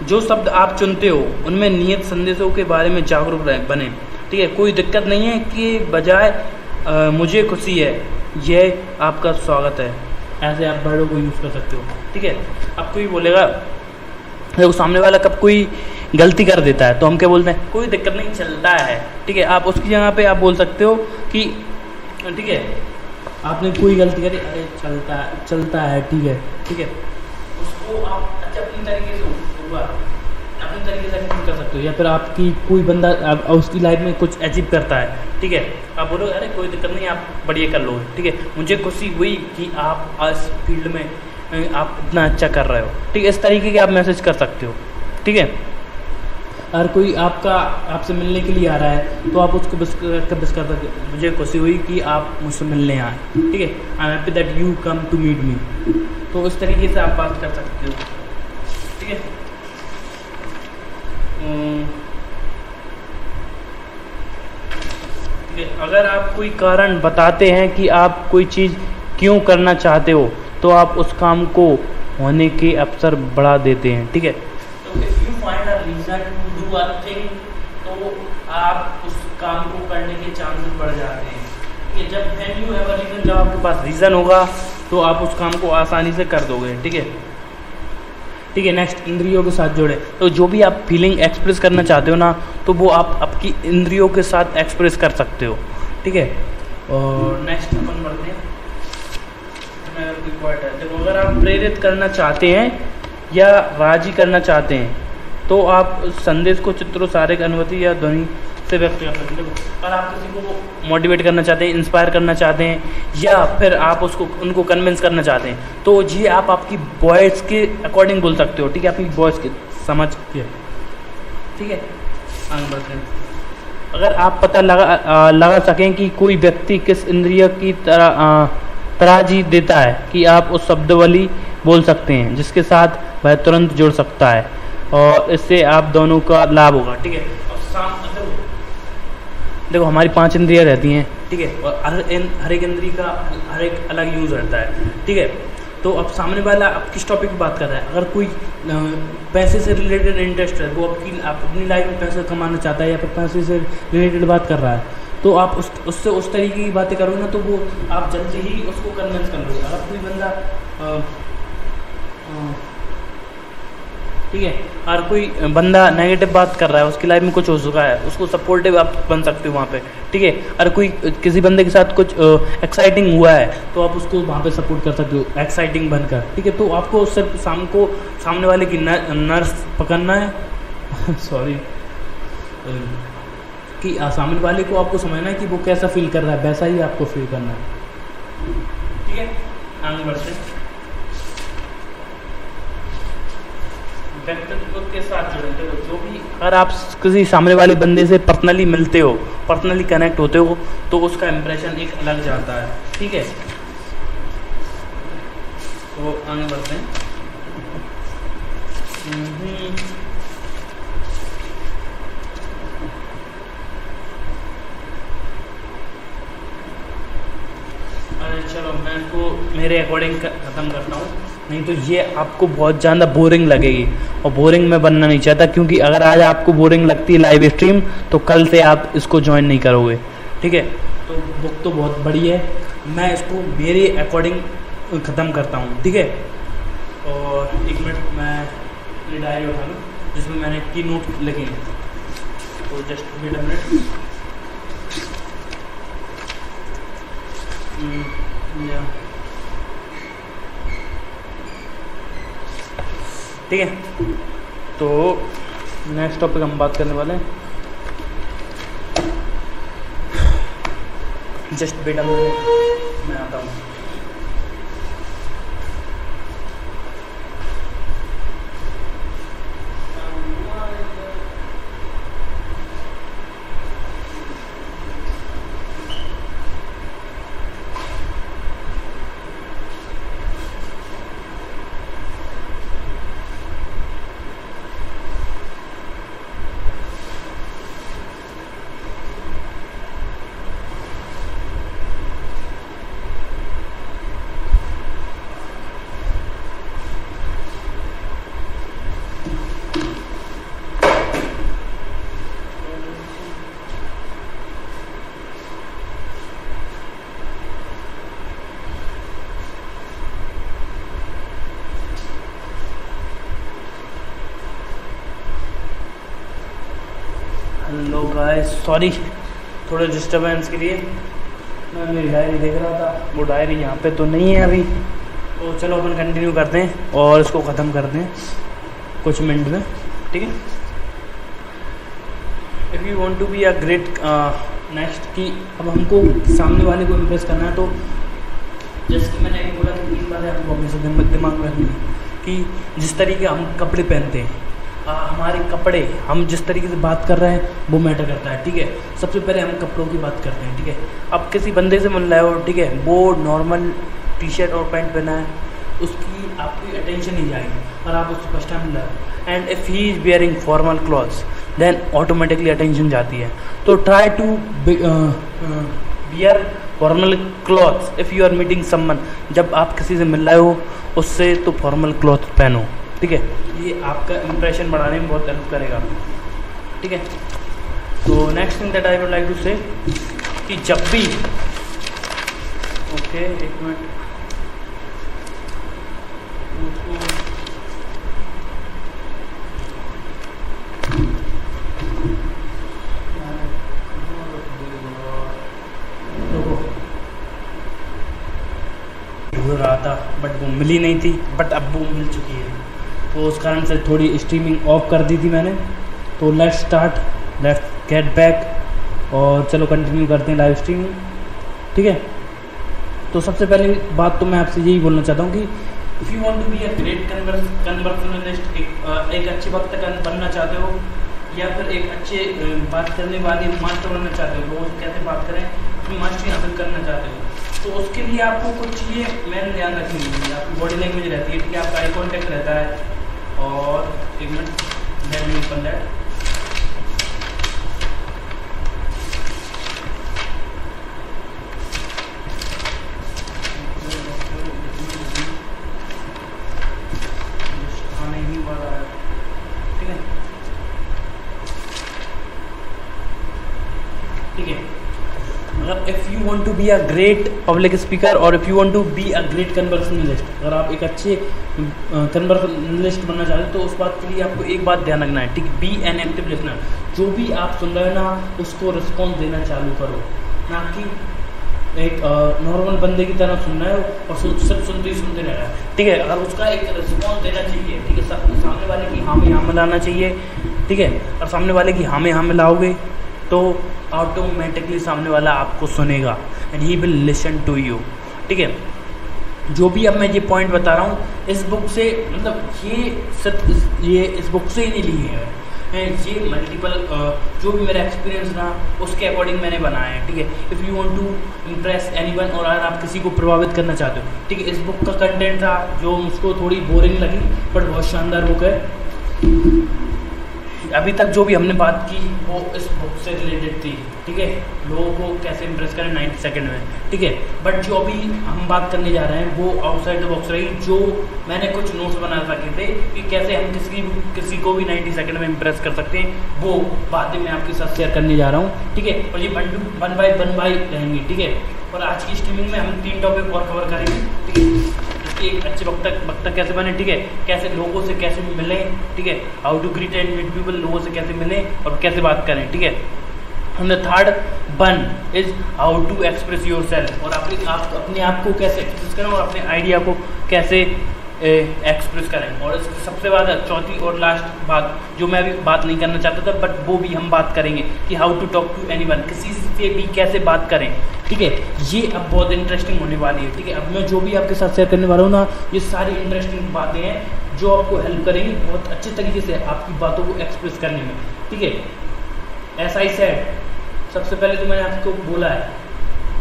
जो शब्द आप चुनते हो उनमें नियत संदेशों के बारे में जागरूक बने, ठीक है। कोई दिक्कत नहीं है कि बजाय मुझे खुशी है, यह आपका स्वागत है, ऐसे आप वर्डों को यूज़ कर सकते हो, ठीक है। अब कोई बोलेगा, देखो सामने वाला कब कोई गलती कर देता है तो हम क्या बोलते हैं, कोई दिक्कत नहीं चलता है, ठीक है। आप उसकी जगह पे आप बोल सकते हो कि ठीक है, आपने कोई गलती करी, अरे चलता है, ठीक है, ठीक है। उसको आप अच्छा अपनी तरीके से अपनी तरीके से एक्सप्लेन कर सकते हो, या फिर आपकी कोई बंदा उसकी लाइफ में कुछ अचीव करता है, ठीक है, आप बोलो अरे कोई दिक्कत नहीं, आप बढ़िया कर लो, ठीक है, मुझे खुशी हुई कि आप इस फील्ड में आप इतना अच्छा कर रहे हो, ठीक है। इस तरीके के आप मैसेज कर सकते हो, ठीक है। अगर कोई आपसे मिलने के लिए आ रहा है तो आप उसको बस कर सकते, मुझे खुशी हुई कि आप मुझसे मिलने आए, ठीक है, I am happy that you come to meet me, तो उस तरीके से आप बात कर सकते हो, ठीक है। अगर आप कोई कारण बताते हैं कि आप कोई चीज़ क्यों करना चाहते हो तो आप उस काम को होने के अवसर बढ़ा देते हैं, ठीक है। तो if you find a reason to do a thing, तो आप उस काम को करने के चांसेस बढ़ जाते हैं, ठीक है। जब when you have a reason, जब आपके पास रीज़न होगा तो आप उस काम को आसानी से कर दोगे, ठीक है, ठीक है। नेक्स्ट, इंद्रियों के साथ जोड़े, तो जो भी आप फीलिंग एक्सप्रेस करना चाहते हो ना, तो वो आप आपकी इंद्रियों के साथ एक्सप्रेस कर सकते हो, ठीक है। और नेक्स्ट अपन बढ़ते हैं, देखो अगर आप प्रेरित करना चाहते हैं या राजी करना चाहते हैं तो आप संदेश को चित्रों, शारीरिक अनुभूति या ध्वनि से व्यक्त कर सकते हैं। अगर आप किसी को मोटिवेट करना चाहते हैं, इंस्पायर करना चाहते हैं, या फिर आप उनको कन्विंस करना चाहते हैं, तो ये आप आपकी वॉइस के अकॉर्डिंग बोल सकते हो, ठीक है, अपनी वॉइस के समझ के, ठीक है। आगे बढ़ते हैं। अगर आप पता लगा सकें कि कोई व्यक्ति किस इंद्रिय की तरजीह देता है कि आप उस शब्दावली बोल सकते हैं जिसके साथ वह तुरंत जुड़ सकता है। और इससे आप दोनों का लाभ होगा, ठीक है। और देखो हमारी 5 इंद्रियाँ रहती हैं, ठीक है, और हर एक इंद्रिय का हर एक अलग यूज़ रहता है, ठीक है। तो अब सामने वाला आप किस टॉपिक पे बात कर रहा है, अगर कोई पैसे से रिलेटेड इंटरेस्ट है, वो आप अपनी लाइफ में पैसा कमाना चाहता है या फिर पैसे से रिलेटेड बात कर रहा है, तो आप उससे उस तरीके की बातें करोगे ना, तो वो आप जल्दी ही उसको कन्विंस कर लोगे। अगर कोई बंदा ठीक है, और कोई बंदा नेगेटिव बात कर रहा है, उसकी लाइफ में कुछ हो चुका है, उसको सपोर्टिव आप बन सकते हो वहाँ पे, ठीक है। अगर कोई किसी बंदे के साथ कुछ एक्साइटिंग हुआ है, तो आप उसको वहाँ पे सपोर्ट कर सकते हो एक्साइटिंग बनकर, ठीक है। तो आपको सिर्फ सामने वाले की नर्स पकड़ना है सॉरी कि सामने वाले को आपको समझना है कि वो कैसा फील कर रहा है, वैसा ही आपको फील करना है, ठीक है। आगे बढ़ते हैं। व्यक्तित्व के साथ जुड़ते हो, जो भी अगर आप किसी सामने वाले बंदे से पर्सनली मिलते हो, पर्सनली कनेक्ट होते हो, तो उसका इम्प्रेशन एक अलग जाता है, ठीक है। तो आगे बढ़ते हैं। अरे चलो मैं इसको मेरे अकॉर्डिंग ख़त्म करता हूँ, नहीं तो ये आपको बहुत ज़्यादा बोरिंग लगेगी, और बोरिंग मैं बनना नहीं चाहता, क्योंकि अगर आज आपको बोरिंग लगती है लाइव स्ट्रीम, तो कल से आप इसको ज्वाइन नहीं करोगे, ठीक है। तो बुक तो बहुत बड़ी है, मैं इसको मेरे अकॉर्डिंग ख़त्म करता हूँ, ठीक है। और 1 मिनट मैं अपनी डायरी उठा लूँ जिसमें मैंने की नोट लिखे हैं, तो जस्ट वेट अ मिनट। ठीक है, तो नेक्स्ट टॉपिक हम बात करने वाले हैं, जस्ट बेटा मैं आता हूँ। हेलो गाइस, सॉरी थोड़े डिस्टर्बेंस के लिए। मैं मेरी डायरी देख रहा था, वो डायरी यहाँ पे तो नहीं है अभी, तो चलो अपन कंटिन्यू करते हैं और इसको ख़त्म करते हैं कुछ मिनट में, ठीक है। If you want to be a great next, कि अब हमको सामने वाले को इम्प्रेस करना है, तो जैसे कि मैंने बोला कि 3 बार हमको हमेशा दिमाग में रखनी है कि जिस तरीके हम कपड़े पहनते हैं, हमारे कपड़े, हम जिस तरीके से बात कर रहे हैं वो मैटर करता है, ठीक है। सबसे पहले हम कपड़ों की बात करते हैं, ठीक है। अब किसी बंदे से मिल रहे हो, ठीक है, वो नॉर्मल टी-शर्ट और पैंट पहना है, उसकी आपकी अटेंशन नहीं जाएगी, और आप उससे फर्स्ट टाइम मिल रहे हो, and if he is wearing formal clothes, then automatically attention जाती है। तो try to wear formal clothes if you are meeting someone, जब आप किसी से मिल रहे हो उससे, तो फॉर्मल क्लॉथ पहनो, ठीक है। ये आपका इम्प्रेशन बढ़ाने में बहुत हेल्प करेगा, ठीक है। तो next thing that I would like to say, कि जब भी ओके 1 मिनट, ढूंढ रहा था बट वो मिली नहीं थी, बट अब वो मिल चुकी है, तो उस कारण से थोड़ी स्ट्रीमिंग ऑफ कर दी थी मैंने। तो let's start, let's get back, और चलो कंटिन्यू करते हैं लाइव स्ट्रीमिंग, ठीक है। तो सबसे पहले बात तो मैं आपसे यही बोलना चाहता हूँ कि if you want to be a great conversationalist, एक अच्छे वक्ता बनना चाहते हो, या फिर एक अच्छे बात करने वाले मास्टर बनना चाहते हो, लोग कैसे बात करें, अपनी मास्टरी हासिल करना चाहते हो, तो उसके लिए आपको कुछ चीज़ें मेन ध्यान रखनी होगी। आपकी बॉडी लैंग्वेज रहती है, ठीक है, आपका आई कॉन्टैक्ट रहता है, और 1 minute Let me open that. आने ही वाला है, ठीक है, ठीक है। मतलब if you want to be a great public speaker और if you want to be a great conversationalist, अगर आप एक अच्छे कन्वर्सेशनलिस्ट बनना चाहते हैं तो उस बात के लिए आपको एक बात ध्यान रखना है, ठीक है। बी एन एक्टिव लिसनर, जो भी आप सुन रहे हो ना उसको रिस्पॉन्स देना चालू करो, ना कि एक नॉर्मल बंदे की तरह सुनना है और सिर्फ सुनते ही सुनते रहना है, ठीक है। अगर उसका एक रिस्पॉन्स देना चाहिए, ठीक है, सामने वाले की हाँ में हाँ मिलाना चाहिए, ठीक है। और सामने वाले की हाँ में हाँ मिलाओगे तो ऑटोमेटिकली सामने वाला आपको सुनेगा and he will listen to you, ठीक है। जो भी अब मैं ये पॉइंट बता रहा हूँ इस बुक से, मतलब ये सिर्फ ये इस बुक से ही नहीं लिए हैं, ये मल्टीपल जो भी मेरा एक्सपीरियंस रहा उसके अकॉर्डिंग मैंने बनाया है, ठीक है। If you want to impress anyone, और अगर आप किसी को प्रभावित करना चाहते हो, ठीक है। इस बुक का कंटेंट था जो मुझको थोड़ी बोरिंग लगी बट बहुत शानदार बुक है। अभी तक जो भी हमने बात की वो इस बुक से रिलेटेड थी, ठीक है। लोगों को कैसे इंप्रेस करें 90 सेकंड में, ठीक है। बट जो अभी हम बात करने जा रहे हैं वो आउटसाइड द बॉक्स रही, जो मैंने कुछ नोट्स बना रखे थे कि कैसे हम किसी को भी 90 सेकंड में इंप्रेस कर सकते हैं, वो बातें मैं आपके साथ शेयर करने जा रहा हूँ, ठीक है। और ये वन बाय रहेंगी, ठीक है। और आज की स्ट्रीमिंग में हम 3 टॉपिक और कवर करेंगे, ठीक है। एक अच्छे वक्ता कैसे बने, ठीक है, कैसे लोगों से कैसे मिलें, ठीक है, how to greet and meet people, लोगों से कैसे मिलें और कैसे बात करें, ठीक है। And the third one is how to express yourself, और अपने आप को कैसे एक्सप्रेस करें और अपने आइडिया को कैसे एक्सप्रेस करें। और इसकी सबसे ज़्यादा चौथी और लास्ट बात जो मैं अभी बात नहीं करना चाहता था बट वो भी हम बात करेंगे कि how to talk to anyone, किसी से भी कैसे बात करें, ठीक है। ये अब बहुत इंटरेस्टिंग होने वाली है, ठीक है। अब मैं जो भी आपके साथ शेयर करने वाला हूँ ना, ये सारी इंटरेस्टिंग बातें हैं जो आपको हेल्प करेंगी बहुत अच्छे तरीके से आपकी बातों को एक्सप्रेस करने में, ठीक है। ऐसा ही सेड, सबसे पहले तो मैंने आपको बोला है,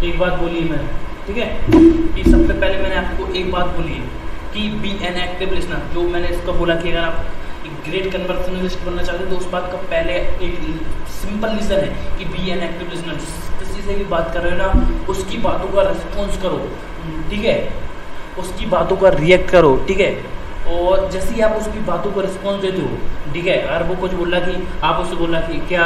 एक बात बोली है मैंने, ठीक है, कि सबसे पहले मैंने आपको एक बात बोली है कि बी एन एक्टिव लिसनर। जो मैंने इसका बोला कि अगर आप एक ग्रेट कन्वर्सेशनलिस्ट बनना चाहते हैं तो उस बात का पहले एक सिंपल रीज़न है कि बी एन एक्टिव लिसनर। किसी से भी बात कर रहे हो ना उसकी बातों का रिस्पॉन्स करो, ठीक है, उसकी बातों का रिएक्ट करो, ठीक है। और जैसे ही आप उसकी बातों को रिस्पॉन्स देते हो, ठीक है, अगर वो कुछ बोला कि आप उससे बोला कि क्या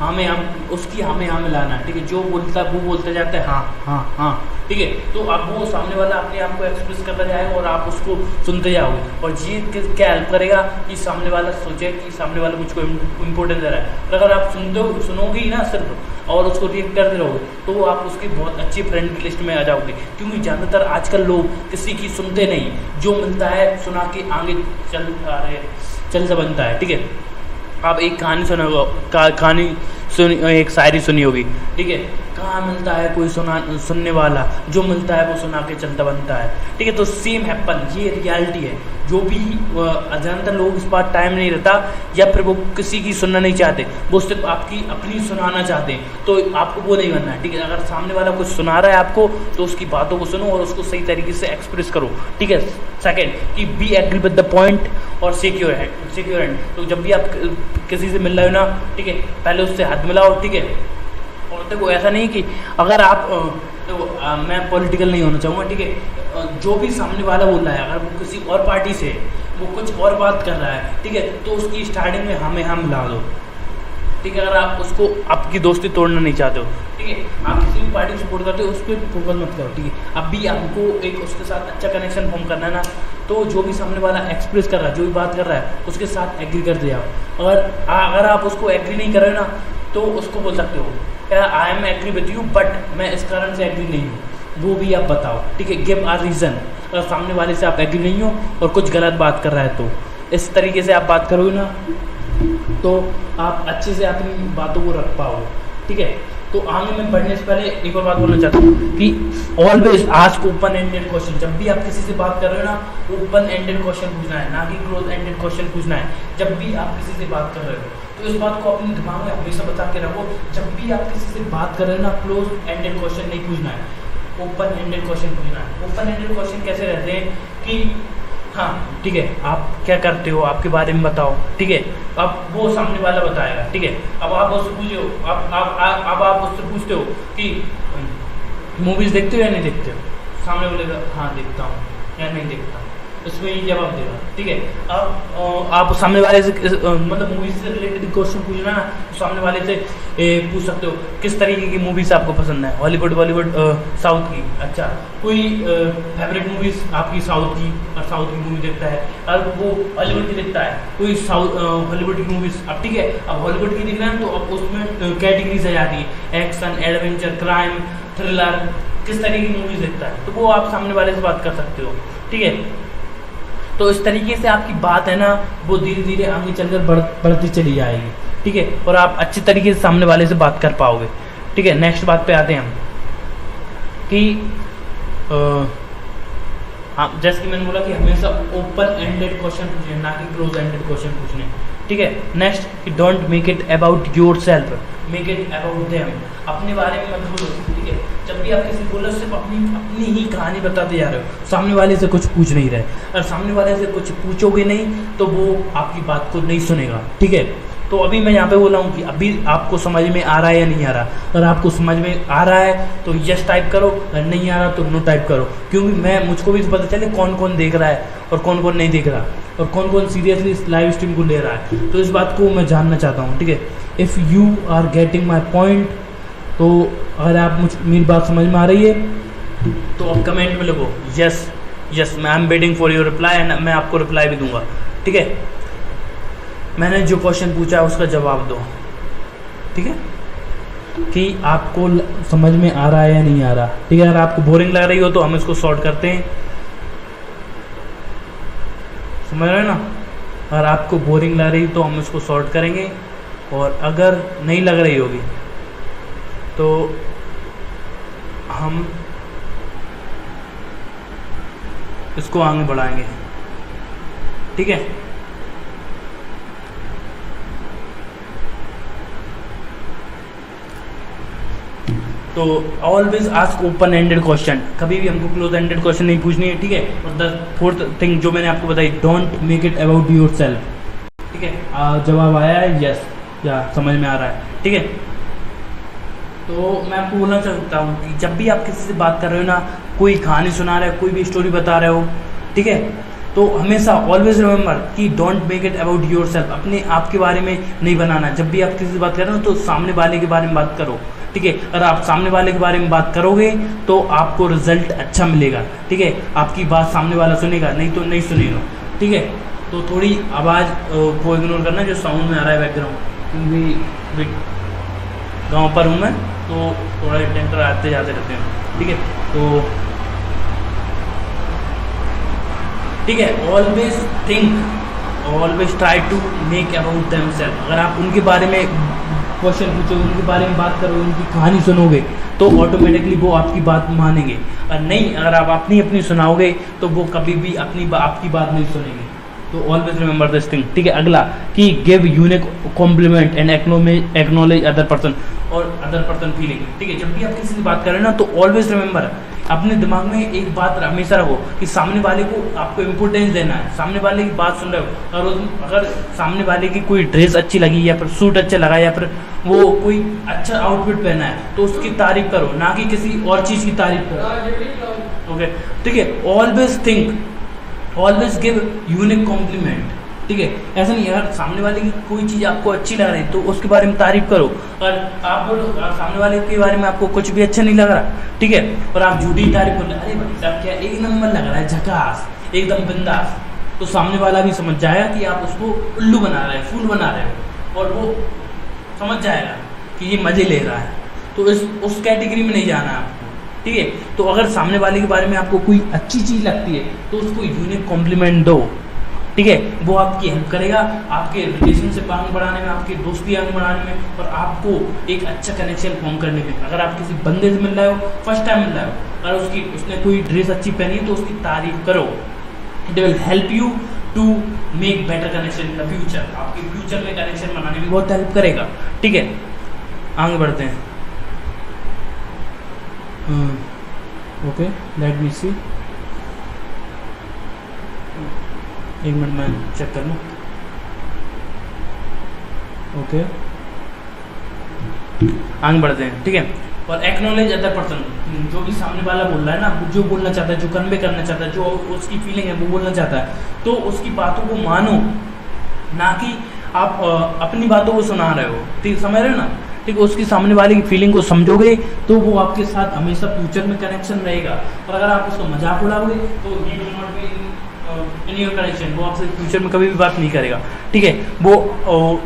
हमें हम उसकी हमें हाँ मिलाना है, ठीक है। जो बोलता है वो बोलते जाता है हाँ हाँ हाँ, ठीक है। तो अब वो सामने वाला अपने आप को एक्सप्रेस करता जाएगा और आप उसको सुनते जाओगे, और ये क्या हेल्प करेगा कि सामने वाला सोचे कि सामने वाला मुझको इम्पोर्टेंस दे रहा है। और अगर आप सुनोगे ही ना सिर्फ और उसको रिएक्ट करते रहोगे तो आप उसके बहुत अच्छे फ्रेंड की लिस्ट में आ जाओगे, क्योंकि ज़्यादातर आजकल लोग किसी की सुनते नहीं, जो मिलता है सुना के आगे चल सा बनता है, ठीक है। आप एक कहानी सुनी एक शायरी सुनी होगी, ठीक है, कहाँ मिलता है कोई सुनने वाला, जो मिलता है वो सुना के चलता बनता है, ठीक है। तो सेम हैपन, ये रियलिटी है। जो भी ज़्यादातर लोग इस बात टाइम नहीं रहता या फिर वो किसी की सुनना नहीं चाहते, वो सिर्फ आपकी अपनी सुनाना चाहते हैं, तो आपको वो नहीं बनना है, ठीक है। अगर सामने वाला कुछ सुना रहा है आपको तो उसकी बातों को सुनो और उसको सही तरीके से एक्सप्रेस करो, ठीक है। सेकेंड कि be agree with the point और सिक्योर हैंड। तो जब भी आप किसी से मिल रहे हो ना, ठीक है, पहले उससे हाथ मिलाओ, ठीक है। और देखो ऐसा नहीं कि अगर आप मैं पॉलिटिकल नहीं होना चाहूँगा, ठीक है, जो भी सामने वाला बोल रहा है अगर वो किसी और पार्टी से वो कुछ और बात कर रहा है, ठीक है, तो उसकी स्टार्टिंग में हमें हम मिला दो, ठीक है। अगर आप उसको आपकी दोस्ती तोड़ना नहीं चाहते हो, ठीक है, आप किसी भी पार्टी को सपोर्ट करते हो उस पर फोकस मत करो, ठीक है। अब भी आपको एक उसके साथ अच्छा कनेक्शन फॉर्म करना है ना, तो जो भी सामने वाला एक्सप्रेस कर रहा है, जो भी बात कर रहा है उसके साथ एग्री कर दिया। अगर आप उसको एग्री नहीं कर रहे हो ना तो उसको बोल सकते हो I am agree with you but मैं इस कारण से एग्री नहीं हूँ, वो भी आप बताओ, ठीक है। गिव आ रीज़न। अगर सामने वाले से आप एग्री नहीं हो और कुछ गलत बात कर रहा है तो इस तरीके से आप बात करोगे ना तो आप अच्छे से अपनी बातों को रख पाओगे, ठीक है। तो आगे मैं बढ़ने से पहले एक और बात बोलना चाहता हूँ कि always ask open ended question. जब भी आप किसी से बात कर रहे हो ना ओपन एंडेड क्वेश्चन पूछना है, ना कि क्लोज एंडेड क्वेश्चन पूछना है। जब भी आप किसी से बात कर रहे हो तो इस बात को अपने दिमाग में हमेशा बता के रखो, जब भी आप किसी से बात कर रहे हो ना क्लोज एंडेड क्वेश्चन नहीं पूछना है, ओपन एंडेड क्वेश्चन पूछना है। ओपन एंडेड क्वेश्चन कैसे रहते हैं कि हाँ ठीक है, आप क्या करते हो, आपके बारे में बताओ, ठीक है। अब वो सामने वाला बताएगा, ठीक है। अब आप उससे पूछे हो, अब आप उससे पूछते हो कि मूवीज़ देखते हो या नहीं देखते हो, सामने बोलेगा हाँ देखता हूँ या नहीं देखता, इसमें ये जवाब देगा, ठीक है। अब आप सामने वाले से मतलब मूवीज से रिलेटेड क्वेश्चन पूछना ना, तो सामने वाले से पूछ सकते हो किस तरीके की मूवीज आपको पसंद है, हॉलीवुड बॉलीवुड साउथ की, अच्छा कोई फेवरेट मूवीज आपकी साउथ की, और साउथ की मूवी देखता है, और वो हॉलीवुड की देखता है, कोई साउथ हॉलीवुड की मूवीज, अब ठीक है। अब हॉलीवुड की देखना है तो अब उसमें कैटेगरीज आ जाती है, एक्शन, एडवेंचर, क्राइम, थ्रिलर, किस तरीके की मूवीज देखता है, तो वो आप सामने वाले से बात कर सकते हो, ठीक है। तो इस तरीके से आपकी बात है ना, वो धीरे धीरे आगे चलकर बढ़ती चली जाएगी, ठीक है, और आप अच्छे तरीके से सामने वाले से बात कर पाओगे, ठीक है। नेक्स्ट बात पे आते हैं हम कि हाँ, जैसे कि मैंने बोला कि हमेशा ओपन एंडेड क्वेश्चन पूछने, ना कि क्लोज एंडेड क्वेश्चन पूछने, ठीक है। नेक्स्ट कि don't make it about your self, make it about them, अपने बारे में मत बोलो, ठीक है। जब भी आप किसी बोलो सिर्फ अपनी ही कहानी बताते जा रहे हो, सामने वाले से कुछ पूछ नहीं रहे, और सामने वाले से कुछ पूछोगे नहीं तो वो आपकी बात को नहीं सुनेगा, ठीक है। तो अभी मैं यहाँ पे बोला हूँ कि अभी आपको समझ में आ रहा है या नहीं आ रहा, अगर आपको समझ में आ रहा है तो यस टाइप करो, अगर नहीं आ रहा तो नो टाइप करो, क्योंकि मुझको भी पता चले कौन कौन देख रहा है और कौन कौन नहीं देख रहा, और कौन कौन सीरियसली इस लाइव स्ट्रीम को ले रहा है, तो इस बात को मैं जानना चाहता हूँ, ठीक है। If you are getting my point, तो अगर आप मेरी बात समझ में आ रही है तो आप कमेंट में लिखो यस यस, मैं I am waiting for your reply, and मैं आपको रिप्लाई भी दूंगा, ठीक है। मैंने जो क्वेश्चन पूछा है उसका जवाब दो, ठीक है, कि आपको समझ में आ रहा है या नहीं आ रहा, ठीक है। अगर आपको बोरिंग लग रही हो तो हम इसको सॉर्ट करते हैं, समझ रहे हैं ना। अगर आपको बोरिंग लग रही तो हम इसको सॉर्ट करेंगे, और अगर नहीं लग रही होगी तो हम इसको आगे बढ़ाएंगे, ठीक है। तो always ask open ended question, कभी भी हमको क्लोज एंडेड क्वेश्चन नहीं पूछनी है, ठीक है। और द फोर्थ थिंग जो मैंने आपको बताई, don't make it about your self, ठीक है। जवाब आया है यस, या समझ में आ रहा है, ठीक है। तो मैं आपको बोलना चाहता हूँ कि जब भी आप किसी से बात कर रहे हो ना, कोई कहानी सुना रहे हो, कोई भी स्टोरी बता रहे हो, ठीक है, तो हमेशा ऑलवेज रिमेंबर कि don't make it about your self, अपने आप के बारे में नहीं बनाना। जब भी आप किसी से बात कर रहे हो तो सामने वाले के बारे में बात करो, ठीक है। अगर आप सामने वाले के बारे में बात करोगे तो आपको रिजल्ट अच्छा मिलेगा, ठीक है। आपकी बात सामने वाला सुनेगा, नहीं तो नहीं सुनेगा, ठीक है। तो थोड़ी आवाज़ को इग्नोर करना जो साउंड में आ रहा है बैकग्राउंड, क्योंकि गाँव पर हूँ मैं, तो थोड़ा टेंटर आते जाते रहते हैं, ठीक है। तो ठीक है, always think, always try to make about themselves. अगर आप उनके बारे में क्वेश्चन पूछोगे, उनके बारे में बात करोगे, उनकी कहानी सुनोगे, तो ऑटोमेटिकली वो आपकी बात मानेंगे, और नहीं अगर आप अपनी सुनाओगे तो वो कभी भी आपकी बात नहीं सुनेंगे। तो ऑलवेज रिमेंबर दिस थिंग, ठीक है। अगला कि give unique compliment and acknowledge other person और अदर पर्सन फीलिंग, ठीक है। जब भी आप किसी से बात करें ना, तो ऑलवेज रिमेंबर, अपने दिमाग में एक बात हमेशा रखो कि सामने वाले को आपको इम्पोर्टेंस देना है, सामने वाले की बात सुन रहे हो, और अगर सामने वाले की कोई ड्रेस अच्छी लगी, या फिर सूट अच्छा लगा, या फिर वो कोई अच्छा आउटफिट पहना है, तो उसकी तारीफ करो, ना कि किसी और चीज़ की तारीफ करो, ओके, ठीक है। Always think, always give unique compliment, ठीक है। ऐसा नहीं, अगर सामने वाले की कोई चीज़ आपको अच्छी लग रही है तो उसके बारे में तारीफ करो, और आप बोलो सामने वाले के बारे में आपको कुछ भी अच्छा नहीं लग रहा, ठीक है, और आप झूठी तारीफ कर, अरे भाई साहब क्या एक नंबर लग रहा है, झकास, एकदम बिंदास, तो सामने वाला भी समझ जाएगा कि आप उसको उल्लू बना रहे हैं, फूल बना रहे हो, और वो समझ जाएगा कि ये मज़े ले रहा है। तो उस कैटेगरी में नहीं जाना है आपको, ठीक है। तो अगर सामने वाले के बारे में आपको कोई अच्छी चीज़ लगती है तो उसको यूनिक कॉम्प्लीमेंट दो, ठीक है। वो आपकी हेल्प करेगा आपके रिलेशनशिप आगे बढ़ाने में, आपकी दोस्ती आगे बढ़ाने में, और आपको एक अच्छा कनेक्शन फॉर्म करने में। अगर आप किसी बंदे से मिल रहे हो, फर्स्ट टाइम मिल रहे हो, अगर उसने कोई ड्रेस अच्छी पहनी है तो उसकी तारीफ करो, it will help you to make better connection in the future, आपके फ्यूचर में कनेक्शन बनाने में बहुत हेल्प करेगा, ठीक है। आगे बढ़ते हैं, ओके, लेट मी सी। एक मिनट में चेक कर लूँ। ओके, आगे बढ़ते हैं, ठीक है। और एक्नॉलेज अदर पर्सन, जो भी सामने वाला बोल रहा है ना, जो बोलना चाहता है, जो कन्वे करना चाहता है, जो उसकी फीलिंग है वो बोलना चाहता है, तो उसकी बातों को मानो, ना कि आप अपनी बातों को सुना रहे हो, ठीक, समझ रहे हो ना, ठीक। उसकी सामने वाले की फीलिंग को समझोगे तो वो आपके साथ हमेशा फ्यूचर में कनेक्शन रहेगा। और अगर आप उसको मजाक उड़ाओगे तो he will not be in your connection, वो आपसे फ्यूचर में कभी भी बात नहीं करेगा, ठीक है। वो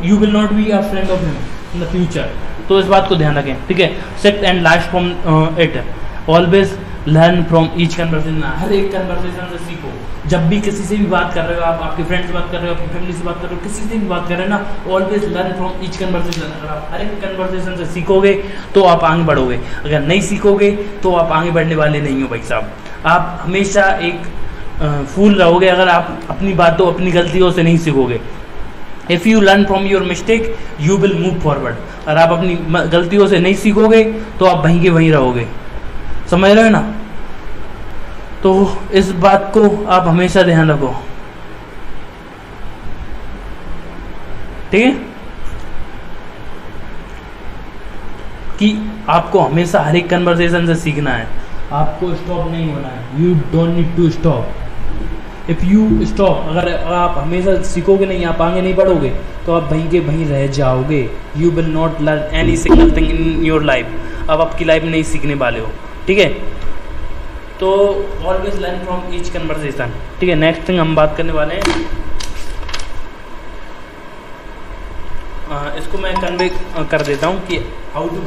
you will not be a friend of him in the future. तो इस बात को ध्यान रखें, ठीक है। Set and last from it, always learn from each conversation, हर एक कन्वर्सेशन से सीखो। जब भी किसी से भी बात कर रहे हो, आप आपके फ्रेंड से बात कर रहे हो, आपकी फैमिली से बात कर रहे हो, किसी से भी बात कर रहे हो ना, always learn from each conversation. अगर आप हर एक कन्वर्सेशन से सीखोगे तो आप आगे बढ़ोगे, अगर नहीं सीखोगे तो आप आगे बढ़ने वाले नहीं हो भाई साहब। आप हमेशा एक फूल रहोगे अगर आप अपनी बातों, अपनी गलतियों से नहीं सीखोगे। If you learn from your mistake you will move forward. अगर आप अपनी गलतियों से नहीं सीखोगे तो आप वहीं के वहीं रहोगे, समझ रहे हो ना। तो इस बात को आप हमेशा ध्यान रखो, ठीक है, कि आपको हमेशा हर एक कन्वर्सेशन से सीखना है, आपको स्टॉप नहीं होना है। You don't need to stop. If you stop, अगर आप हमेशा सीखोगे नहीं, आप आगे नहीं बढ़ोगे, तो आप वहीं के वहीं रह जाओगे। You will not learn any single thing in your life. अब आपकी लाइफ में नहीं सीखने वाले हो, ठीक है। तो always learn from each conversation, ठीक है। नेक्स्ट थिंग हम बात करने वाले हैं, इसको मैं कन्वे कर देता हूँ कि how to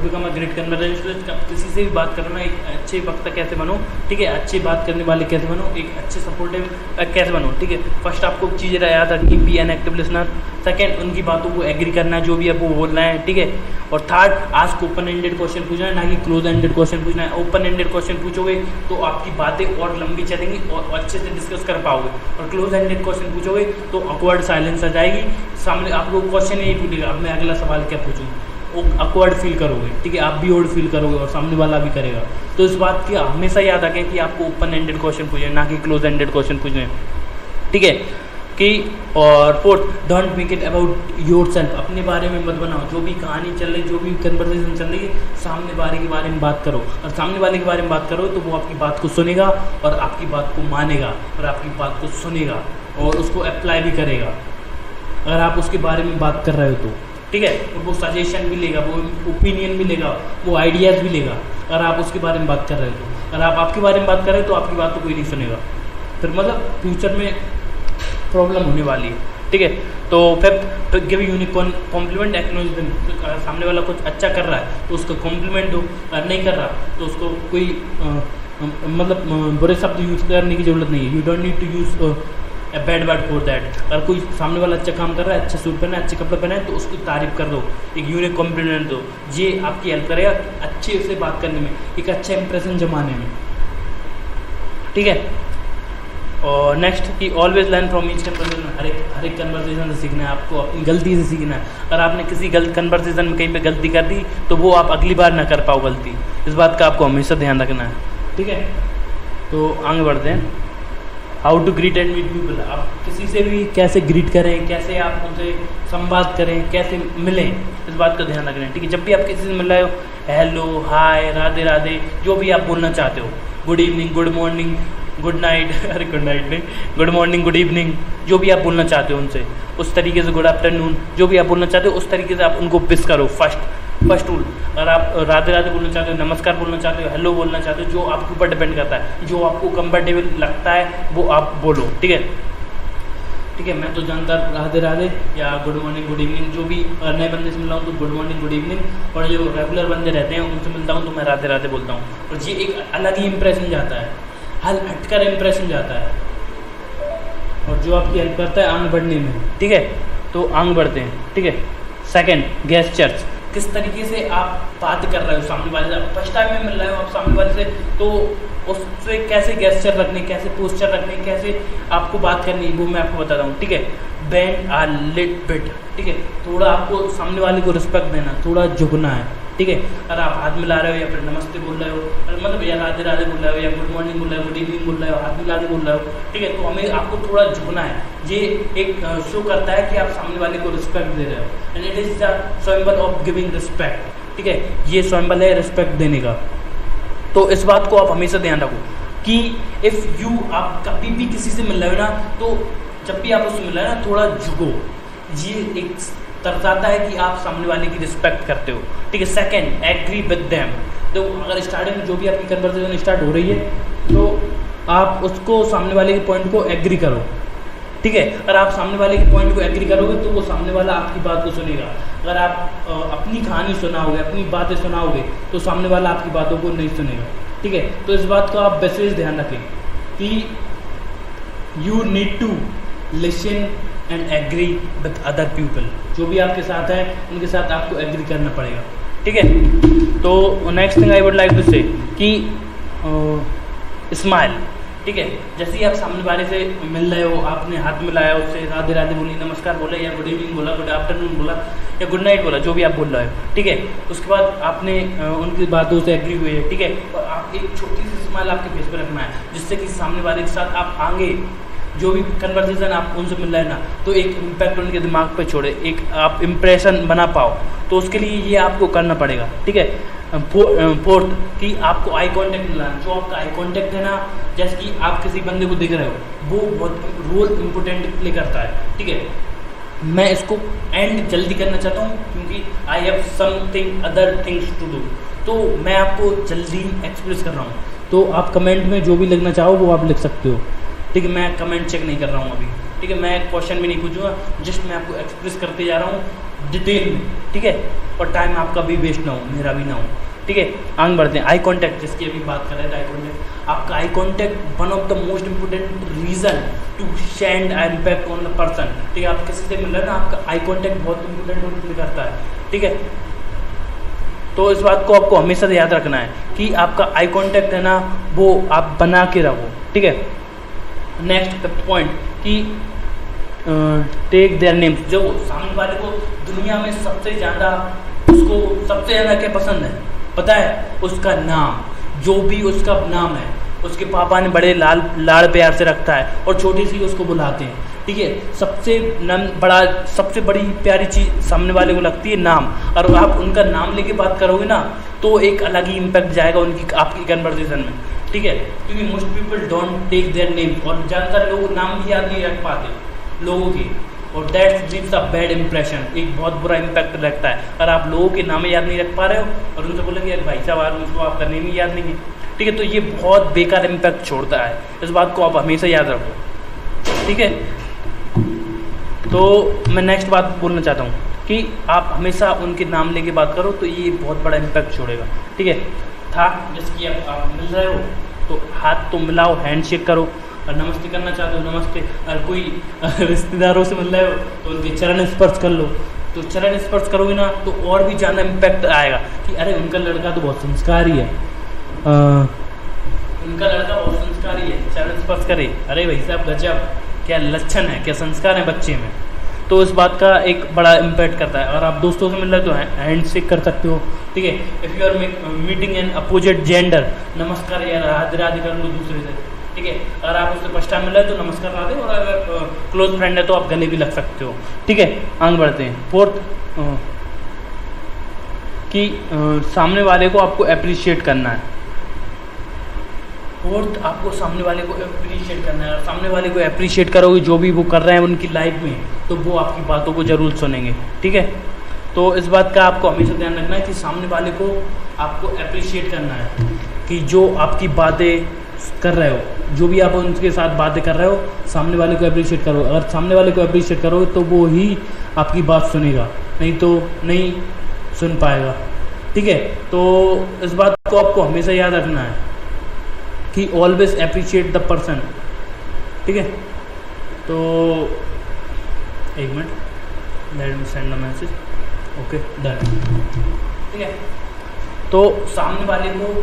become a great conversationalist. किसी से भी बात करना, एक अच्छे वक्ता कैसे बनो, ठीक है, अच्छी बात करने वाले कैसे बनो, एक अच्छे सपोर्टिव कैसे बनो, ठीक है। फर्स्ट आपको चीज़ें याद रखनी, be an active listener. Second, उनकी बातों को एग्री करना है जो भी आपको बोल रहे हैं, ठीक है। और third, ask open ended question पूछना है, ना कि क्लोज एंडेड क्वेश्चन पूछना है। ओपन एंडेड क्वेश्चन पूछोगे तो आपकी बातें और लंबी चलेंगी और अच्छे से डिस्कस कर पाओगे। और क्लोज एंडेड क्वेश्चन पूछोगे तो ऑकवर्ड साइलेंस आ जाएगी, सामने आपको क्वेश्चन यही पूछेगा, अब मैं अगला सवाल क्या पूछूँ, वो ऑकवर्ड फील करोगे, ठीक है, आप भी ऑड फील करोगे और सामने वाला भी करेगा। तो इस बात की हमेशा याद रखें कि आपको ओपन एंडेड क्वेश्चन पूछे, ना कि क्लोज एंडेड क्वेश्चन पूछे, ठीक है। कि और fourth, don't make it about your self, अपने बारे में मत बनाओ। जो भी कहानी चल रही, जो भी कन्वर्सेशन चल रही है, सामने वाले के बारे में बात करो। और सामने वाले के बारे में बात करो तो वो आपकी बात को सुनेगा और आपकी बात को मानेगा और आपकी बात को सुनेगा और उसको अप्लाई भी करेगा अगर आप उसके बारे में बात कर रहे हो तो, ठीक है। और वो सजेशन भी लेगा, वो ओपिनियन भी लेगा, वो आइडियाज़ भी लेगा अगर आप उसके बारे में बात कर रहे हो तो। अगर आप आपके बारे में बात कर रहे हो तो आपकी बात तो कोई नहीं सुनेगा, फिर मतलब फ्यूचर में प्रॉब्लम होने वाली है, ठीक है। तो fifth, give unique compliment, acknowledge them. अगर सामने वाला कुछ अच्छा कर रहा है तो उसको कॉम्प्लीमेंट दो, अगर नहीं कर रहा तो उसको कोई मतलब बुरे शब्द यूज़ करने की ज़रूरत नहीं है। You don't need to use a bad word for that. अगर कोई सामने वाला अच्छा काम कर रहा है, अच्छा सूट पहना है, अच्छे कपड़े पहना है, तो उसकी तारीफ कर दो, एक यूनिक कॉम्प्लीमेंट दो। ये आपकी हेल्प करेगा अच्छे से बात करने में, एक अच्छा इंप्रेशन जमाने में, ठीक है। और नेक्स्ट कि always learn from each conversation, हर एक कन्वर्सेशन से सीखना है, आपको अपनी गलती से सीखना है। अगर आपने किसी गलत कन्वर्सेशन में कहीं पे गलती कर दी तो वो आप अगली बार ना कर पाओ गलती, इस बात का आपको हमेशा ध्यान रखना है, ठीक है। तो आगे बढ़ते हैं, how to greet and meet people. आप किसी से भी कैसे ग्रीट करें, कैसे आप उनसे संवाद करें, कैसे मिलें, इस बात का ध्यान रखना है, ठीक है। जब भी आप किसी से मिल रहे हो, हेलो, हाय, राधे राधे, जो भी आप बोलना चाहते हो, good evening, good morning, good night, अरे गुड नाइट नहीं, गुड मॉर्निंग, गुड इवनिंग, जो भी आप बोलना चाहते हो उनसे उस तरीके से, गुड आफ्टरनून, जो भी आप बोलना चाहते हो उस तरीके से आप उनको विश करो। फर्स्ट रूल, अगर आप राधे राधे बोलना चाहते हो, नमस्कार बोलना चाहते हो, हेलो बोलना चाहते हो, जो आपके ऊपर डिपेंड करता है, जो आपको कंफर्टेबल लगता है वो आप बोलो, ठीक है, ठीक है। मैं तो जानता राधे राधे या गुड मॉर्निंग, गुड इवनिंग, जो भी नए बंदे से मिल रहा हूँ तो गुड मॉर्निंग, गुड इवनिंग, और जो रेगुलर बंदे रहते हैं उनसे मिलता हूँ तो मैं राधे राधे बोलता हूँ, और ये एक अलग ही इंप्रेशन जाता है, हटकर इंप्रेशन जाता है, और जो आपकी हेल्प करता है आगे बढ़ने में, ठीक है। तो आगे बढ़ते हैं, ठीक है। सेकंड, गेस्चर्स, किस तरीके से आप बात कर रहे हो सामने वाले से, फर्स्ट टाइम में मिल रहे हो आप सामने वाले से, तो उससे कैसे गेस्चर रखने, कैसे पोस्चर रखने, कैसे आपको बात करनी, वो मैं आपको बताता हूँ, ठीक है। बेंड आ लिट बिट, ठीक है, थोड़ा आपको सामने वाले को रिस्पेक्ट देना, थोड़ा झुकना है, ठीक है। अगर आप हाथ मिला रहे हो या फिर नमस्ते बोल रहे हो, मतलब या राधे राधे बोल रहे हो या गुड मॉर्निंग बोल रहे हो, गुड इवनिंग बोल रहे हो, हाथ मिला के बोल रहे हो, ठीक है, तो हमें आपको थोड़ा झुकना है। ये एक शो करता है कि आप सामने वाले को रिस्पेक्ट दे रहे हो, and it is the symbol of giving respect, ठीक है। ये सिंबल है रिस्पेक्ट देने का। तो इस बात को आप हमेशा ध्यान रखो कि इफ़ यू, आप कभी भी किसी से मिल रहे हो ना, तो जब भी आप उससे मिल रहे हो ना, थोड़ा झुको। ये एक दर्शाता है कि आप सामने वाले की रिस्पेक्ट करते हो, ठीक है। Second, agree with them. तो अगर स्टार्टिंग में जो भी आपकी कन्वर्सेशन स्टार्ट हो रही है, तो आप उसको, सामने वाले के पॉइंट को एग्री करो, ठीक है। अगर आप सामने वाले के पॉइंट को एग्री करोगे तो वो सामने वाला आपकी बात को सुनेगा। अगर आप अपनी कहानी सुनाओगे, अपनी बातें सुनाओगे, तो सामने वाला आपकी बातों को नहीं सुनेगा, ठीक है। तो इस बात का आप विशेष ध्यान रखें कि you need to listen and agree with other people. जो भी आपके साथ हैं उनके साथ आपको एग्री करना पड़ेगा, ठीक है। तो next thing I would like to say कि स्माइल, ठीक है। जैसे ही आप सामने वाले से मिल रहे हो, आपने हाथ मिलाया, उससे राधे राधे बोली, नमस्कार बोला या गुड इवनिंग बोला, गुड आफ्टरनून बोला या गुड नाइट बोला, जो भी आप बोल रहे हो, ठीक है। उसके बाद आपने उनकी बातों से एग्री हुए, ठीक है, और आप एक छोटी सी स्माइल आपके फेस पर रखना है, जिससे कि सामने वाले के साथ आप आगे जो भी कन्वर्सेशन आप उनसे मिल रहे हैं ना, तो एक इम्पैक्ट उनके दिमाग पे छोड़े, एक आप इम्प्रेशन बना पाओ। तो उसके लिए ये आपको करना पड़ेगा, ठीक है। फोर्थ कि आपको आई कांटेक्ट मिलाना। जो आपका आई कांटेक्ट है ना, जैसे कि आप किसी बंदे को देख रहे हो, वो बहुत रोल इम्पोर्टेंट प्ले करता है, ठीक है। मैं इसको एंड जल्दी करना चाहता हूँ क्योंकि I have something other things to do, तो मैं आपको जल्दी एक्सप्रेस कर रहा हूँ। तो आप कमेंट में जो भी लिखना चाहो वो आप लिख सकते हो, ठीक है। मैं कमेंट चेक नहीं कर रहा हूँ अभी, ठीक है। मैं क्वेश्चन भी नहीं पूछूंगा, जस्ट मैं आपको एक्सप्रेस करते जा रहा हूँ डिटेल में, ठीक है। और टाइम आपका भी वेस्ट ना हो, मेरा भी ना हो, ठीक है। आगे बढ़ते हैं। आई कांटेक्ट, जिसकी अभी बात कर रहे थे, आई कांटेक्ट। आपका eye contact one of the most important reason to send eye impact on the person, ठीक है। आप किसी से मिल रहे हैं ना, आपका आई कांटेक्ट बहुत इंपॉर्टेंट रोल प्ले करता है, ठीक है। तो इस बात को आपको हमेशा याद रखना है कि आपका आई कांटेक्ट है ना, वो आप बना के रखो, ठीक है। नेक्स्ट पॉइंट कि टेक देयर नेम्स। जो सामने वाले को दुनिया में सबसे ज़्यादा, उसको सबसे ज़्यादा क्या पसंद है पता है? उसका नाम। जो भी उसका नाम है, उसके पापा ने बड़े लाड़ प्यार से रखता है और छोटी सी उसको बुलाते हैं, ठीक है। सबसे बड़ी प्यारी चीज़ सामने वाले को लगती है नाम। और आप उनका नाम लेके बात करोगे ना, तो एक अलग ही इम्पैक्ट जाएगा उनकी, आपकी कन्वर्सेशन में, ठीक है। क्योंकि most people don't take their name, और ज़्यादातर लोग नाम भी याद नहीं रख पाते लोगों के, और that leaves a bad impression. एक बहुत बुरा इम्पैक्ट लगता है अगर आप लोगों के नाम याद नहीं रख पा रहे हो और उनसे बोलेंगे यार भाई साहब मुझको आपका नेम ही याद नहीं है, ठीक है। तो ये बहुत बेकार इम्पैक्ट छोड़ता है, इस बात को आप हमेशा याद रखो, ठीक है। तो मैं नेक्स्ट बात बोलना चाहता हूँ कि आप हमेशा उनके नाम लेके बात करो, तो ये बहुत बड़ा इम्पैक्ट छोड़ेगा, ठीक है। था जैसे कि आप मिल रहे हो तो हाथ तो मिलाओ, हैंडशेक करो, और नमस्ते करना चाहते हो नमस्ते। अगर कोई रिश्तेदारों से मिल रहे हो तो उनके चरण स्पर्श कर लो। तो चरण स्पर्श करोगे ना तो और भी ज़्यादा इम्पैक्ट आएगा कि अरे उनका लड़का तो बहुत संस्कारी है, उनका लड़का बहुत संस्कारी है, चरण स्पर्श करे, अरे भाई साहब गजब, क्या लक्षण है, क्या संस्कार है बच्चे में। तो इस बात का एक बड़ा इम्पैक्ट करता है। अगर आप दोस्तों से मिल रहे हो तो हैंड शेक कर सकते हो, ठीक है। If you are meeting an opposite gender, नमस्कार या राधे राधे कर लो दूसरे से, ठीक है। अगर आप उससे फर्स्ट टाइम मिल रहे हो तो नमस्कार राधे, और अगर क्लोज फ्रेंड है तो आप गले भी लग सकते हो, ठीक है। आगे बढ़ते हैं। फोर्थ कि सामने वाले को आपको अप्रिशिएट करना है। फोर्थ, आपको सामने वाले को अप्रिशिएट करना है। सामने वाले को अप्रिशिएट करोगे जो भी वो कर रहे हैं उनकी लाइफ में, तो वो आपकी बातों को ज़रूर सुनेंगे, ठीक है। तो इस बात का आपको हमेशा ध्यान रखना है कि सामने वाले को आपको अप्रिशिएट करना है कि जो आपकी बातें कर रहे हो, जो भी आप उनके साथ बातें कर रहे हो, सामने वाले को अप्रिशिएट करो। अगर सामने वाले को अप्रिशिएट करोगे तो वो ही आपकी बात सुनेगा, नहीं तो नहीं सुन पाएगा, ठीक है। तो इस बात को आपको हमेशा याद रखना है कि ऑलवेज अप्रिशिएट द पर्सन, ठीक है। तो एक minute, let me send the message, okay done, ठीक है। तो सामने वाले को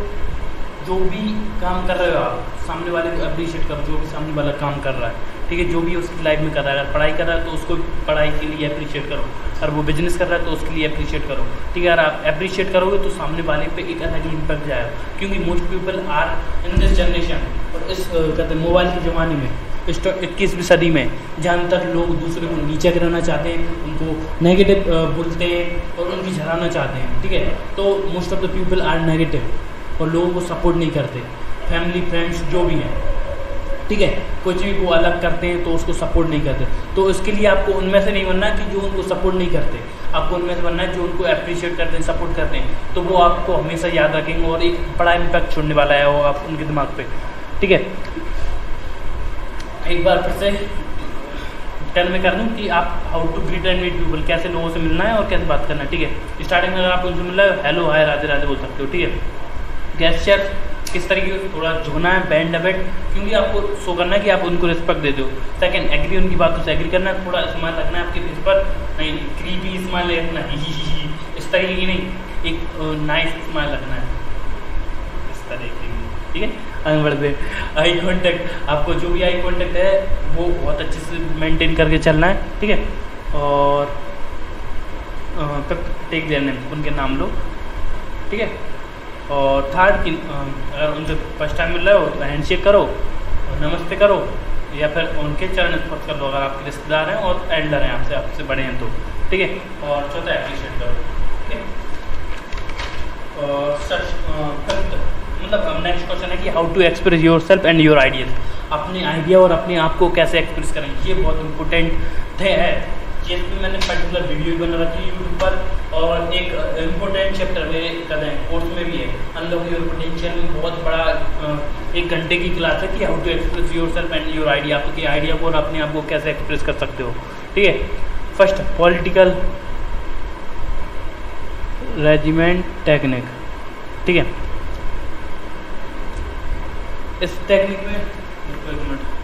जो भी काम कर रहे हो आप, सामने वाले को अप्रिशिएट करो, जो भी सामने वाला काम कर रहा है, ठीक है, जो भी उसकी लाइफ में कर रहा है, अगर पढ़ाई कर रहा है तो उसको पढ़ाई के लिए अप्रिशिएट करो, अगर वो बिजनेस कर रहा है तो उसके लिए अप्रिशिएट करो, ठीक है। अगर आप अप्रिशिएट करोगे तो सामने वाले पे एक अलग ही इम्पैक्ट जाएगा, क्योंकि most people are in this generation, और इस कहते हैं मोबाइल के ज़माने में, इस 21वीं सदी में, जहाँ तक लोग दूसरे को नीचे गिराना चाहते हैं, उनको नेगेटिव बोलते हैं और उनकी झराना चाहते हैं, ठीक है। तो most of the people are negative और लोगों को सपोर्ट नहीं करते, फैमिली फ्रेंड्स जो भी हैं, ठीक है, कुछ भी को अलग करते हैं तो उसको सपोर्ट नहीं करते। तो इसके लिए आपको उनमें से नहीं बनना कि जो उनको सपोर्ट नहीं करते, आपको उनमें से बनना है जो उनको अप्रिशिएट करते हैं, सपोर्ट करते हैं। तो वो आपको हमेशा याद रखेंगे और एक बड़ा इम्पैक्ट छोड़ने वाला है वो आप उनके दिमाग पे, ठीक है। एक बार फिर से टेल में कर दूँ कि आप how to greet and meet people, कैसे लोगों से मिलना है और कैसे बात करना है, ठीक है। स्टार्टिंग में अगर आप उनसे मिल रहे हो, हेलो हाय राधे राधे बोल सकते हो, ठीक है। गेस्चर किस तरीके से थोड़ा झुकना है, बैंड अबेट, क्योंकि आपको शो करना है कि आप उनको रिस्पेक्ट देते हो। सेकंड, एग्री, उनकी बातों से एग्री करना है, थोड़ा स्माइल रखना है आपके फेस पर, नहीं क्रीपी स्माइल रखना है, इस तरीके की नहीं, एक नाइस स्माइल रखना है इस तरीके की, ठीक है। आगे बढ़ते हैं, आई कॉन्टैक्ट, आपको जो भी आई कॉन्टैक्ट है वो बहुत अच्छे से मेंटेन करके चलना है, ठीक है। और टेक देयर नेम, उनके नाम लो, ठीक है। और थर्ड की अगर उनसे फर्स्ट टाइम मिल रहे हो तो हैंडशेक करो, नमस्ते करो, या फिर उनके चरण स्पर्श कर लो अगर आपके रिश्तेदार हैं और एल्डर हैं, आपसे बड़े हैं तो, ठीक है। और चौथा एप्रिशिएट करो, ठीक है। और सच मतलब नेक्स्ट क्वेश्चन है कि how to express yourself and your ideas, अपने आइडिया और अपने आप को कैसे एक्सप्रेस करें, ये बहुत इंपॉर्टेंट है। ये मैंने पर्टिकुलर वीडियो बना रखी है यूट्यूब पर, और एक इम्पोर्टेंट चैप्टर मेरे करें कोर्स में भी है, अनलॉक योर पोटेंशियल में बहुत बड़ा 1 घंटे की क्लास है कि how to express yourself and your idea, आपके आइडिया को और अपने आप को कैसे एक्सप्रेस कर सकते हो, ठीक है। फर्स्ट, पॉलिटिकल रेजिमेंट टेक्निक, ठीक है। इस टेक्निक में एक मिनट,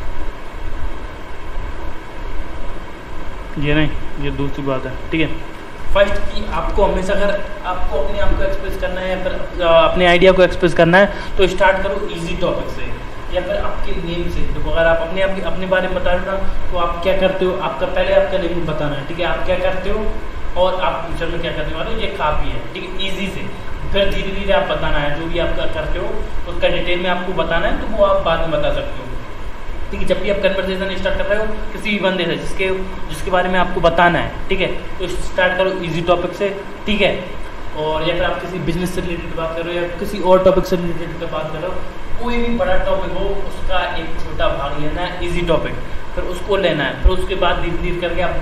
ये नहीं, ये दूसरी बात है, ठीक है। फर्स्ट कि आपको हमेशा अगर आपको अपने आप को एक्सप्रेस करना है या फिर अपने आइडिया को एक्सप्रेस करना है तो स्टार्ट करो इजी टॉपिक से या फिर आपके नेम से। तो अगर आप अपने बारे में बता रहे हो ना, तो आप क्या करते हो, आपका पहले आपका नेम बताना है, ठीक है। आप क्या करते हो और आप फ्यूचर में क्या करने वाले हो, ये काफ़ी है, ठीक है, ईजी से। फिर धीरे धीरे आप बताना है जो भी आप करते हो उसका डिटेल में आपको बताना है, तो वो आप बाद में बता सकते हो, ठीक है। जब भी आप कन्वर्सेशन स्टार्ट कर रहे हो किसी भी बंदे से जिसके बारे में आपको बताना है, ठीक है, तो स्टार्ट करो इजी टॉपिक से, ठीक है। और या फिर आप किसी बिजनेस से रिलेटेड बात कर रहे हो या किसी और टॉपिक से रिलेटेड बात कर रहे हो, कोई भी बड़ा टॉपिक हो उसका एक छोटा भाग लेना है, इजी टॉपिक, फिर उसको लेना है, फिर उसके बाद धीरे धीरे करके आप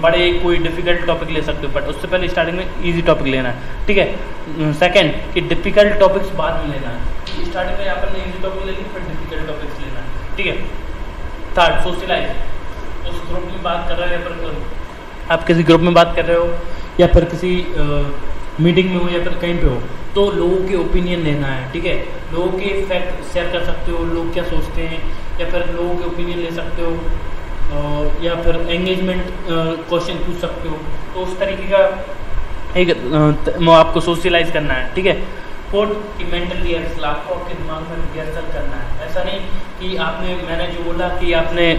बड़े कोई डिफिकल्ट टॉपिक ले सकते हो, बट उससे पहले स्टार्टिंग में इजी टॉपिक लेना है, ठीक है। सेकंड कि डिफिकल्ट टॉपिक्स बाद में लेना है, स्टार्टिंग में आपने इजी टॉपिक ले ली, फिर डिफिकल्ट टॉपिक्स लेना है, ठीक है। थर्ड, सोशलाइज, उस ग्रुप में बात कर रहे हो या फिर आप किसी ग्रुप में बात कर रहे हो या फिर किसी मीटिंग में हो या फिर कहीं पे हो, तो लोगों के ओपिनियन लेना है, ठीक है। लोगों के फैक्ट शेयर कर सकते हो, लोग क्या सोचते हैं, या फिर लोगों के ओपिनियन ले सकते हो, या फिर एंगेजमेंट क्वेश्चन पूछ सकते हो। तो उस तरीके का एक आपको सोशलाइज करना है, ठीक है। फोर्थ कि मेंटल रिहर्सल, आपको आपके दिमाग में रिहर्सल करना है। ऐसा नहीं कि मैंने जो बोला कि आपने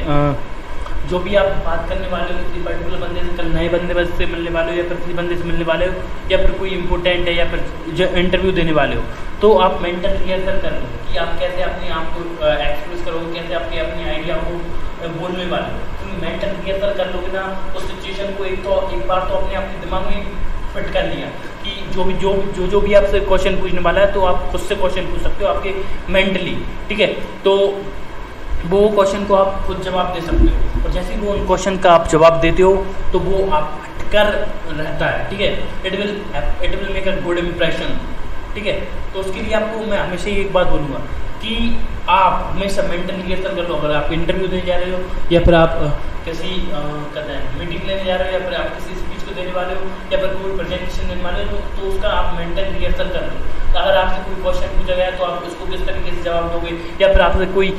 जो भी आप बात करने वाले हो किसी पर्टिकुलर बंदे से, कल नए बंदे से मिलने वाले हो या फिर किसी बंदे से मिलने वाले हो या फिर कोई इंपॉर्टेंट है या फिर जो इंटरव्यू देने वाले हो, तो आप मेंटल रिहर्सल कर लो कि आप कैसे अपने आप को एक्सप्रेस करोगे, कैसे आपके अपने आइडिया को बोलने वाले हो। तो मेंटल रिहर्सल कर लोगे ना, उस सिचुएशन को एक बार तो अपने दिमाग में फिट कर लिया कि जो भी आपसे क्वेश्चन पूछने वाला है, तो आप खुद से क्वेश्चन पूछ सकते हो आपके मेंटली, ठीक है। तो वो क्वेश्चन को आप खुद जवाब दे सकते हो, और जैसे ही वो क्वेश्चन का आप जवाब देते हो तो वो आप कर रहता है, ठीक है। It will make a good impression, ठीक है। तो उसके लिए आपको मैं हमेशा ही एक बात बोलूँगा कि आप हमेशा मेंटल रिहर्सल कर लो। अगर आप इंटरव्यू देने जा रहे हो या फिर आप किसी कहते हैं मीटिंग लेने जा रहे हो या फिर आप किसी स्पीच को देने वाले हो या फिर कोई प्रेजेंटेशन देने वाले हो, तो उसका आप मेंटल रिहर्सल कर लो। अगर आपसे कोई क्वेश्चन पूछा गया तो आप उसको किस तरीके से जवाब दोगे, या फिर आपसे कोई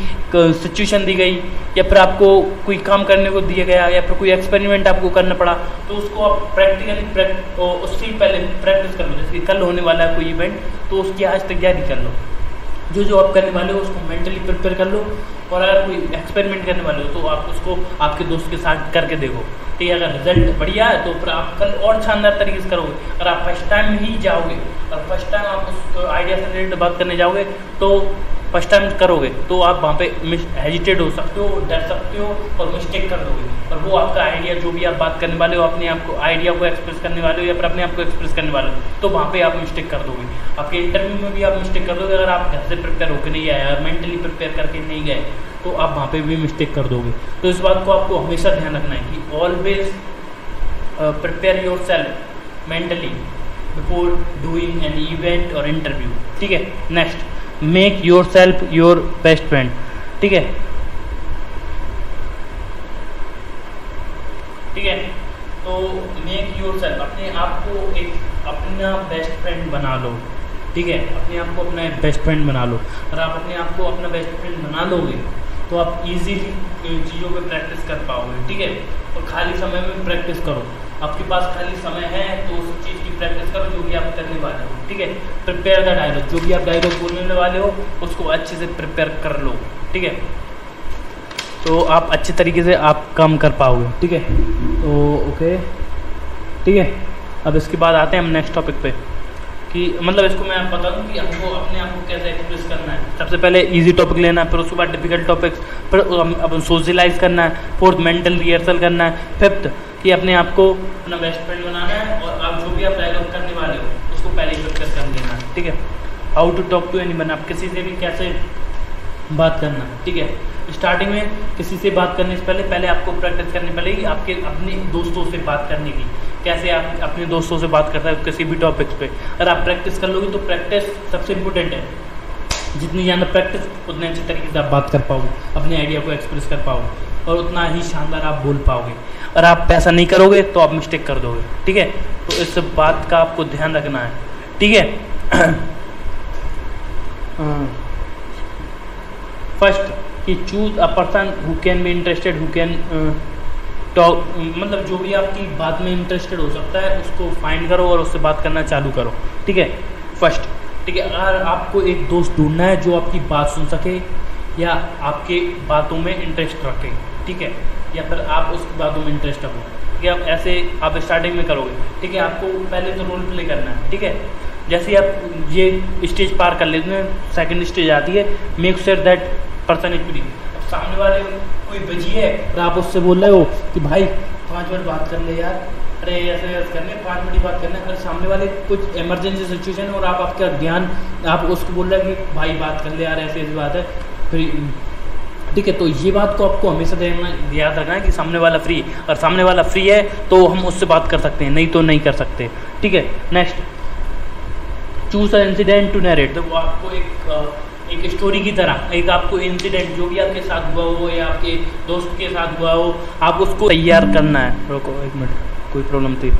सिचुएशन दी गई या फिर आपको कोई काम करने को दिया गया या फिर कोई एक्सपेरिमेंट आपको करना पड़ा, तो उसको आप प्रैक्टिकली उससे पहले प्रैक्टिस कर लो। जैसे कल होने वाला है कोई इवेंट, तो उसकी आज तैयारी कर लो, जो जो आप करने वाले हो उसको मेंटली प्रिपेयर कर लो, और अगर कोई एक्सपेरिमेंट करने वाले हो तो आप उसको आपके दोस्त के साथ करके देखो, ठीक है। अगर रिजल्ट बढ़िया है तो फिर आप कल और शानदार तरीके से करोगे। अगर आप फर्स्ट टाइम ही जाओगे और फर्स्ट टाइम आप उस आइडिया से रिलेटेड बात करने जाओगे तो फर्स्ट टाइम करोगे तो आप वहाँ पे हेजिटेट हो सकते हो, डर सकते हो और मिस्टेक कर दोगे, और वो आपका आइडिया जो भी आप बात करने वाले हो, अपने आप को आइडिया को एक्सप्रेस करने वाले हो या फिर अपने आप को एक्सप्रेस करने वाले हो, तो वहाँ पे आप मिस्टेक कर दोगे। आपके इंटरव्यू में भी आप मिस्टेक कर दोगे। अगर आप घर से प्रिपेयर होकर नहीं आए और मेंटली प्रिपेयर करके नहीं गए तो आप वहाँ पे भी मिस्टेक कर दोगे। तो इस बात को आपको हमेशा ध्यान रखना है कि always prepare your self mentally before doing an event और इंटरव्यू, ठीक है। Next, make your self your best friend, ठीक है, ठीक है। तो मेक योर सेल्फ, अपने आप को एक अपना बेस्ट फ्रेंड बना लो, ठीक है। अपने आप को अपना बेस्ट फ्रेंड बना लो। अगर आप अपने आप को अपना बेस्ट फ्रेंड बना लोगे तो आप इजीली चीज़ों पे प्रैक्टिस कर पाओगे, ठीक है। और खाली समय में प्रैक्टिस करो। आपके पास खाली समय है तो उस चीज़ की प्रैक्टिस करो जो भी आप करने वाले हो, ठीक है। प्रिपेयर द डायलॉग, जो भी आप डायलॉग बोलने वाले हो उसको अच्छे से प्रिपेयर कर लो, ठीक है। तो आप अच्छे तरीके से आप काम कर पाओगे, ठीक है। तो ओके, ठीक है। अब इसके बाद आते हैं हम नेक्स्ट टॉपिक पे कि मतलब इसको मैं आप बता दूं कि हमको अपने आप को कैसे एक्सप्रेस करना है। सबसे पहले इजी टॉपिक लेना है, फिर उसके बाद डिफिकल्ट टॉपिक्स, फिर अपन सोशलाइज करना है, फोर्थ मेंटल रिहर्सल करना है, फिफ्थ कि अपने आप को अपना बेस्ट फ्रेंड बनाना है, और आप जो भी आप डायलॉग करने वाले हो उसको पहले ही प्रिपेयर कर लेना है, ठीक है। How to talk to anyone, आप किसी से भी कैसे बात करना, ठीक है। स्टार्टिंग में किसी से बात करने से पहले आपको प्रैक्टिस करनी पड़ेगी आपके अपने दोस्तों से बात करने की। कैसे आप अपने दोस्तों से बात करते हैं किसी भी टॉपिक्स पे, अगर आप प्रैक्टिस कर लोगे तो प्रैक्टिस सबसे इम्पोर्टेंट है। जितनी ज़्यादा प्रैक्टिस उतने अच्छे तरीके से आप बात कर पाओगे, अपने आइडिया को एक्सप्रेस कर पाओगे और उतना ही शानदार आप बोल पाओगे। अगर आप ऐसा नहीं करोगे तो आप मिस्टेक कर दोगे, ठीक है। तो इस बात का आपको ध्यान रखना है, ठीक है। फर्स्ट कि choose a person who can be interested, who can talk, मतलब जो भी आपकी बात में इंटरेस्टेड हो सकता है उसको फाइंड करो और उससे बात करना चालू करो, ठीक है। फर्स्ट, ठीक है। अगर आपको एक दोस्त ढूंढना है जो आपकी बात सुन सके या आपके बातों में इंटरेस्ट रखे, ठीक है, या फिर आप उस बातों में इंटरेस्ट रखो, ठीक है। आप ऐसे आप स्टार्टिंग में करोगे, ठीक है। आपको पहले तो रोल प्ले करना है, ठीक है। जैसे आप ये स्टेज पार कर लेते हैं, सेकंड स्टेज आती है, make sure that person is free. अब सामने वाले कोई बजी है और आप उससे बोल रहे हो कि भाई 5 मिनट बात कर ले यार, अरे ऐसे करने 5 मिनट बात करना है। अगर सामने वाले कुछ इमरजेंसी सिचुएशन है और आप आपका ध्यान आप उसको बोल रहे हैं कि भाई बात कर ले यार, ऐसी ऐसी बात है, फिर ठीक है। तो ये बात को आपको हमेशा याद रखना है कि सामने वाला फ्री है, और सामने वाला फ्री है तो हम उससे बात कर सकते हैं, नहीं तो नहीं कर सकते, ठीक है। Next, choose a incident to narrate. तो वो आपको एक स्टोरी की तरह एक आपको इंसिडेंट जो भी आपके साथ हुआ हो या आपके दोस्त के साथ हुआ हो, आप उसको तैयार करना है। रुको एक मिनट, कोई प्रॉब्लम थी,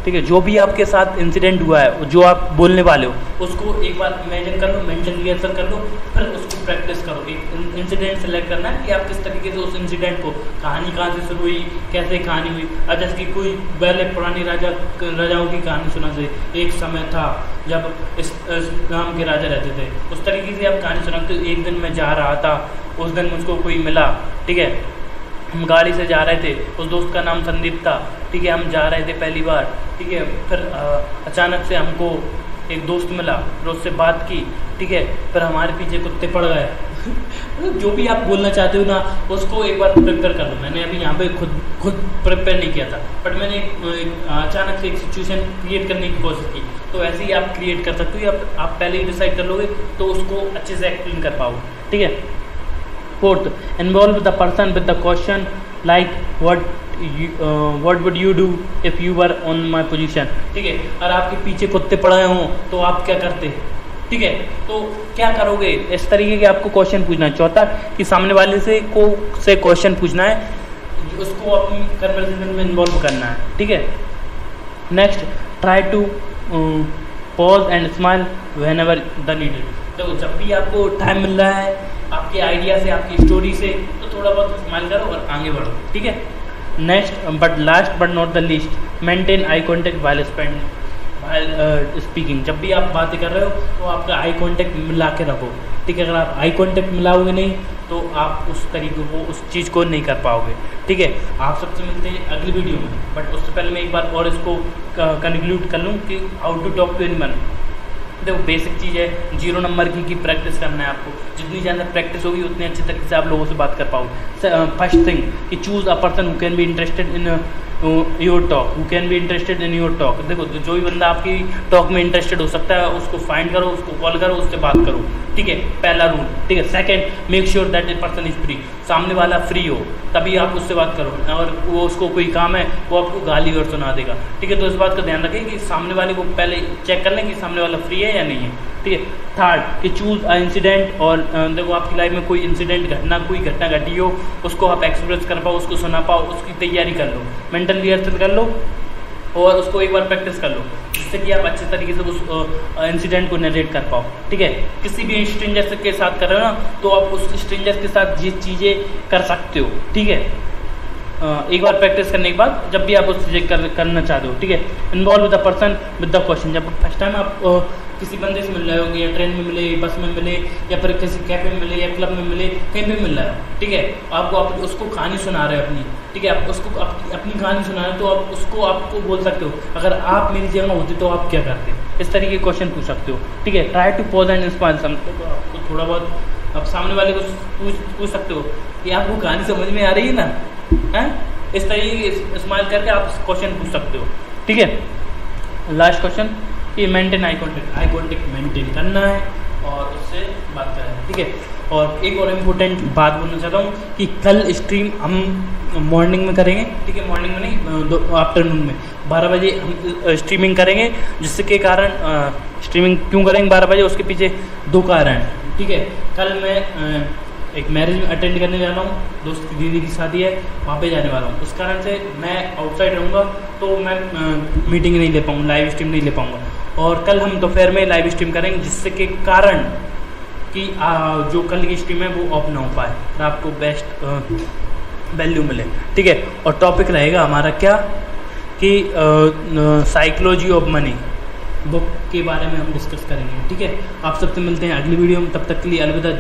ठीक है। जो भी आपके साथ इंसिडेंट हुआ है, जो आप बोलने वाले हो, उसको एक बार इमेजिन कर लो, मेंटल रिहर्सल कर लो, फिर उसको प्रैक्टिस करो। एक इंसिडेंट सेलेक्ट करना है कि आप किस तरीके से उस इंसिडेंट को, कहानी कहाँ से शुरू हुई, कैसे कहानी हुई। अब जैसे कि कोई पहले पुरानी राजाओं की कहानी सुना से, एक समय था जब इस नाम के राजा रहते थे, उस तरीके से आप कहानी सुनाते हो। एक दिन मैं जा रहा था, उस दिन मुझको कोई मिला, ठीक है, हम गाड़ी से जा रहे थे, उस दोस्त का नाम संदीप था, ठीक है, हम जा रहे थे पहली बार, ठीक है। फिर अचानक से हमको एक दोस्त मिला, फिर उससे बात की, ठीक है, फिर हमारे पीछे कुत्ते पड़ गए। जो भी आप बोलना चाहते हो ना, उसको एक बार प्रिपेयर कर लो। मैंने अभी यहाँ पे खुद प्रिपेयर नहीं किया था, बट मैंने अचानक से एक सिचुएशन क्रिएट करने की कोशिश की। तो ऐसे ही आप क्रिएट कर सकते हो, आप पहले ही डिसाइड कर लोगे तो उसको अच्छे से एक्सप्लेन कर पाओगे, ठीक है। Fourth, involve the person with the question like what would you do if you were on my position, ठीक है। अगर आपके पीछे कुत्ते पड़े हों तो आप क्या करते, ठीक है। तो क्या करोगे, इस तरीके के आपको क्वेश्चन पूछना है। चौथा कि सामने वाले से क्वेश्चन पूछना है, उसको अपनी कन्वर्सेशन में इन्वॉल्व करना है, ठीक है। Next, try to pause and smile whenever the needed. तो जब भी आपको टाइम मिल रहा है आपके आइडिया से, आपकी स्टोरी से, तो थोड़ा बहुत स्माइल करो और आगे बढ़ो, ठीक है। Next but last but not the least, maintain eye contact while spending. Speaking, जब भी आप बातें कर रहे हो तो आपका आई कांटेक्ट मिला के रखो, ठीक है। अगर आप आई कांटेक्ट मिलाओगे नहीं तो आप उस तरीके को, उस चीज़ को नहीं कर पाओगे, ठीक है। आप सबसे मिलते हैं अगली वीडियो में, बट उससे पहले मैं एक बार और इसको कंक्लूड कर लूँ कि how to talk to anyone. देखो बेसिक चीज़ है 0 नंबर की प्रैक्टिस करना है आपको। जितनी ज़्यादा प्रैक्टिस होगी उतनी अच्छी तरीके से आप लोगों से बात कर पाओगे। फर्स्ट थिंग कि choose a person who can be interested in your talk, who can be interested in your talk. देखो जो भी बंदा आपकी टॉक में इंटरेस्टेड हो सकता है उसको फाइंड करो, उसको कॉल करो, उससे बात करो, ठीक है, पहला रूल, ठीक है। Second, make sure that a person is free, सामने वाला फ्री हो तभी आप उससे बात करो। और वो उसको कोई काम है वो आपको गाली और सुना देगा, ठीक है। तो इस बात का ध्यान रखें कि सामने वाले को पहले चेक कर लें कि सामने वाला फ्री है या नहीं है, ठीक है। थर्ड कि चूज़ अ इंसिडेंट, और देखो आपकी लाइफ में कोई इंसिडेंट कोई घटना घटी हो उसको आप एक्सप्रेस कर पाओ, उसको सुना पाओ, उसकी तैयारी कर लो, मेंटल रिहर्सल कर लो और उसको एक बार प्रैक्टिस कर लो, जिससे कि आप अच्छे तरीके से उस इंसिडेंट को नरेट कर पाओ, ठीक है। किसी भी स्ट्रेंजर के साथ कर रहे हो ना तो आप उस स्ट्रेंजर के साथ ये चीज़ें कर सकते हो, ठीक है। एक बार प्रैक्टिस करने के बाद जब भी आप उस चीज़ें करना चाहते हो, ठीक है। Involve with the person with the question, जब फर्स्ट टाइम आप किसी बंदे से मिल रहे होगे, या ट्रेन में मिले, बस में मिले, या फिर किसी कैफे में मिले, या क्लब में मिले, कहीं भी मिल रहा है, ठीक है। आपको आप उसको कहानी सुना रहे हो अपनी, ठीक है, आप उसको अपनी कहानी सुना रहे हो तो आप उसको आपको बोल सकते हो अगर आप मेरी जगह होते तो आप क्या करते, इस तरीके के क्वेश्चन पूछ सकते हो, ठीक है। Try to pause and inspire something, तो आपको थोड़ा बहुत आप सामने वाले को पूछ सकते हो कि आपको कहानी समझ में आ रही है ना, है, इस तरीके स्माइल करके आप क्वेश्चन पूछ सकते हो, ठीक है। लास्ट क्वेश्चन कि मेंटेन आई कॉन्टेक्ट मेंटेन करना है और उससे बात करना है, ठीक है। और एक और इम्पोर्टेंट बात बोलना चाहता हूँ कि कल स्ट्रीम हम मॉर्निंग में करेंगे, ठीक है, मॉर्निंग में नहीं, आफ्टरनून में 12 बजे हम स्ट्रीमिंग करेंगे, जिससे के कारण स्ट्रीमिंग क्यों करेंगे 12 बजे, उसके पीछे 2 कारण, ठीक है। कल मैं एक मैरिज में अटेंड करने जा रहा हूँ, दोस्त की दीदी की शादी है, वहाँ पे जाने वाला हूँ, उस कारण से मैं आउटसाइड रहूँगा तो मैं मीटिंग नहीं ले पाऊँगा, लाइव स्ट्रीम नहीं ले पाऊँगा। और कल हम दोपहर में लाइव स्ट्रीम करेंगे, जिससे के कारण कि जो कल की स्ट्रीम है वो ऑफ ना हो पाए और आपको बेस्ट वैल्यू मिले, ठीक है। और टॉपिक रहेगा हमारा क्या कि साइकोलॉजी ऑफ मनी बुक के बारे में हम डिस्कस करेंगे, ठीक है। आप सबसे मिलते हैं अगली वीडियो में, तब तक के लिए अलविदा।